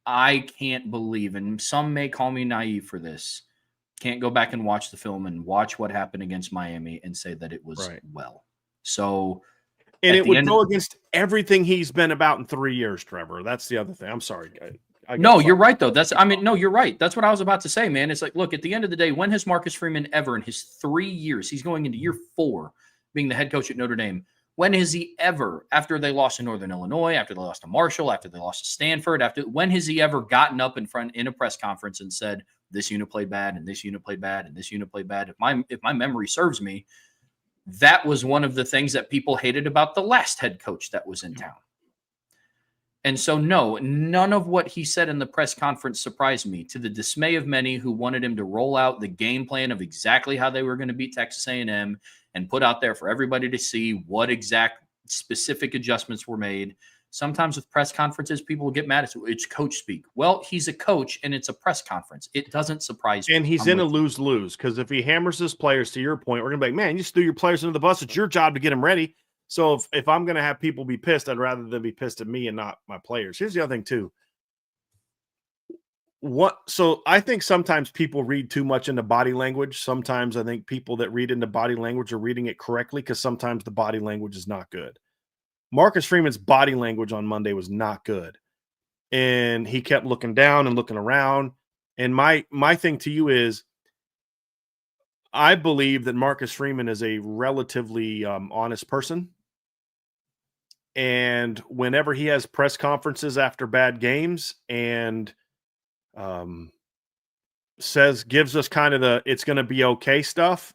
I can't believe, and some may call me naive for this, can't go back and watch the film and watch what happened against Miami and say that it was well. So, and it would go against everything he's been about in 3 years, Trevor. That's the other thing. I'm sorry. No, you're right, though. No, you're right. That's what I was about to say, man. It's like, look, at the end of the day, when has Marcus Freeman ever in his 3 years, he's going into year 4 being the head coach at Notre Dame, when has he ever, after they lost to Northern Illinois, after they lost to Marshall, after they lost to Stanford, when has he ever gotten up in a press conference and said, this unit played bad, and this unit played bad, and this unit played bad? If my memory serves me, that was one of the things that people hated about the last head coach that was in town. And so, no, none of what he said in the press conference surprised me, to the dismay of many who wanted him to roll out the game plan of exactly how they were going to beat Texas A&M and put out there for everybody to see what exact specific adjustments were made. Sometimes with press conferences, people will get mad at it. It's coach speak. Well, he's a coach, and it's a press conference. It doesn't surprise me. And he's in a lose-lose, because if he hammers his players, to your point, we're going to be like, man, you just threw your players into the bus. It's your job to get them ready. So if I'm going to have people be pissed, I'd rather them be pissed at me and not my players. Here's the other thing, too. So I think sometimes people read too much into body language. Sometimes I think people that read into body language are reading it correctly, because sometimes the body language is not good. Marcus Freeman's body language on Monday was not good. And he kept looking down and looking around. And my thing to you is, I believe that Marcus Freeman is a relatively honest person. And whenever he has press conferences after bad games and gives us kind of the it's going to be okay stuff,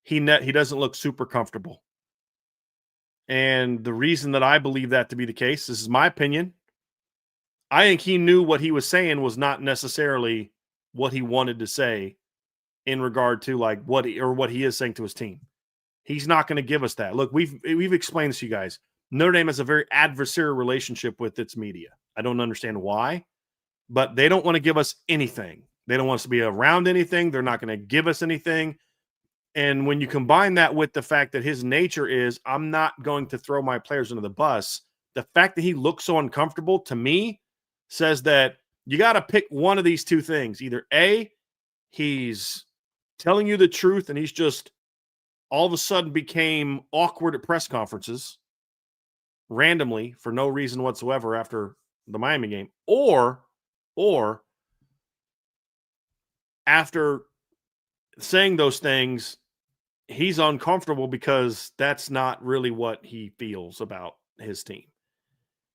he doesn't look super comfortable. And the reason that I believe that to be the case, this is my opinion, I think he knew what he was saying was not necessarily what he wanted to say in regard to like what he is saying to his team. He's not going to give us that. Look, we've explained this to you guys. Notre Dame has a very adversarial relationship with its media. I don't understand why, but they don't want to give us anything. They don't want us to be around anything. They're not going to give us anything. And when you combine that with the fact that his nature is, I'm not going to throw my players under the bus, the fact that he looks so uncomfortable to me says that you got to pick one of these two things. Either A, he's telling you the truth and he's just all of a sudden became awkward at press conferences randomly for no reason whatsoever after the Miami game, or after saying those things, he's uncomfortable because that's not really what he feels about his team.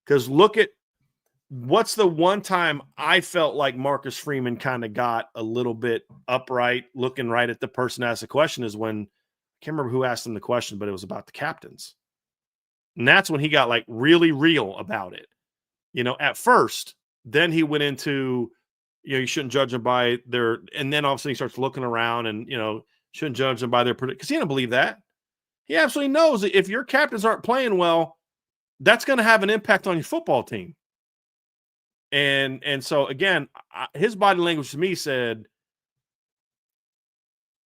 Because look at what's the one time I felt like Marcus Freeman kind of got a little bit upright, looking right at the person asked the question, is when, I can't remember who asked him the question, but it was about the captains. And that's when he got like really real about it. At first, then he went into, you shouldn't judge them by their, and then all of a sudden he starts looking around and, shouldn't judge them by their, because he didn't believe that. He absolutely knows that if your captains aren't playing well, that's going to have an impact on your football team. And so again, his body language to me said,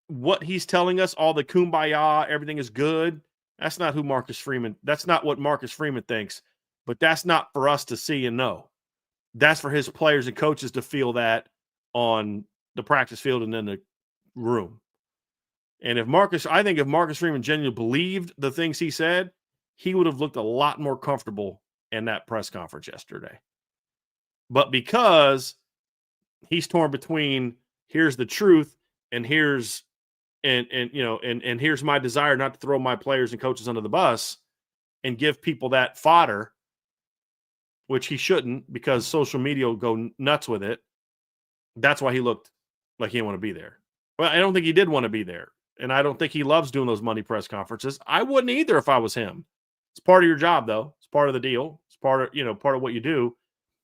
what he's telling us, all the kumbaya, everything is good. That's not who Marcus Freeman, that's not what Marcus Freeman thinks, but that's not for us to see and know. That's for his players and coaches to feel that on the practice field and in the room. And I think if Marcus Freeman genuinely believed the things he said, he would have looked a lot more comfortable in that press conference yesterday. But because he's torn between here's the truth and here's here's my desire not to throw my players and coaches under the bus and give people that fodder, which he shouldn't because social media will go nuts with it. That's why he looked like he didn't want to be there. Well, I don't think he did want to be there. And I don't think he loves doing those money press conferences. I wouldn't either if I was him. It's part of your job, though. It's part of the deal. It's part of what you do.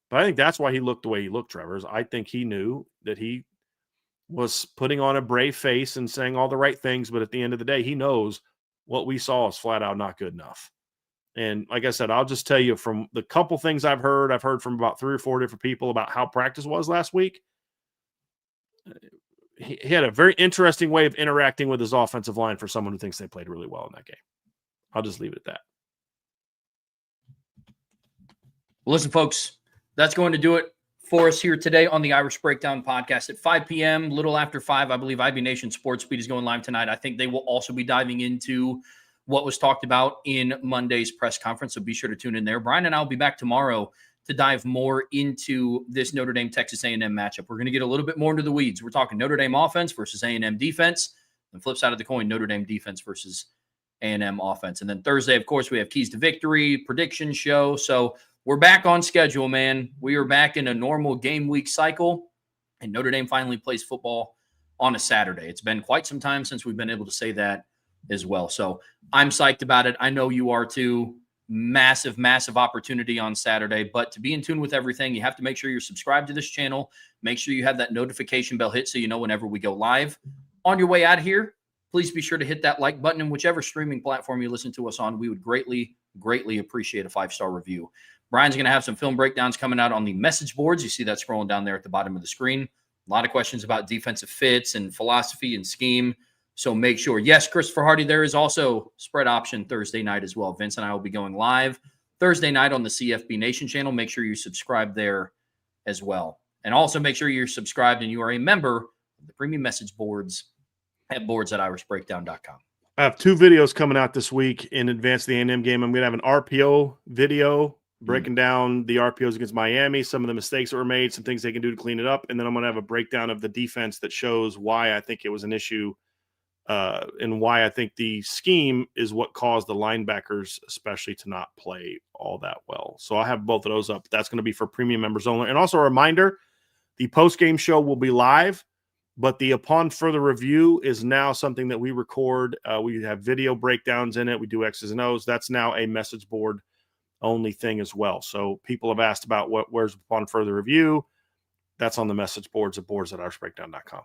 But I think that's why he looked the way he looked, Trevor. I think he knew that he was putting on a brave face and saying all the right things. But at the end of the day, he knows what we saw is flat out not good enough. And like I said, I'll just tell you from the couple things I've heard from about 3 or 4 different people about how practice was last week. He had a very interesting way of interacting with his offensive line for someone who thinks they played really well in that game. I'll just leave it at that. Well, listen, folks, that's going to do it for us here today on the Irish Breakdown podcast at 5 p.m., little after 5. I believe IB Nation Sports Beat is going live tonight. I think they will also be diving into what was talked about in Monday's press conference, so be sure to tune in there. Bryan and I will be back tomorrow to dive more into this Notre Dame Texas A&M matchup. We're going to get a little bit more into the weeds. We're talking Notre Dame offense versus A&M defense. And flip side of the coin, Notre Dame defense versus A&M offense. And then Thursday, of course, we have Keys to Victory, prediction show. So we're back on schedule, man. We are back in a normal game week cycle. And Notre Dame finally plays football on a Saturday. It's been quite some time since we've been able to say that as well. So I'm psyched about it. I know you are too. Massive, massive opportunity on Saturday. But to be in tune with everything, you have to make sure you're subscribed to this channel. Make sure you have that notification bell hit so you know whenever we go live. On your way out here, please be sure to hit that like button in whichever streaming platform you listen to us on. We would greatly, greatly appreciate a 5-star review. Bryan's going to have some film breakdowns coming out on the message boards. You see that scrolling down there at the bottom of the screen. A lot of questions about defensive fits and philosophy and scheme. So make sure. Yes, Christopher Hardy, there is also spread option Thursday night as well. Vince and I will be going live Thursday night on the CFB Nation channel. Make sure you subscribe there as well. And also make sure you're subscribed and you are a member of the premium message boards at boards@irishbreakdown.com. I have 2 videos coming out this week in advance of the A&M game. I'm going to have an RPO video breaking down the RPOs against Miami, some of the mistakes that were made, some things they can do to clean it up. And then I'm going to have a breakdown of the defense that shows why I think it was an issue and why I think the scheme is what caused the linebackers especially to not play all that well. So I have both of those up. That's going to be for premium members only. And also a reminder, the post-game show will be live, but the Upon Further Review is now something that we record. We have video breakdowns in it. We do X's and O's. That's now a message board only thing as well. So people have asked about where's upon further review. That's on the message boards at boards@irishbreakdown.com.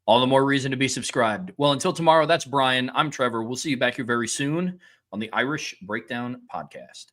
All the more reason to be subscribed. Well, until tomorrow, that's Bryan. I'm Trevor. We'll see you back here very soon on the Irish Breakdown Podcast.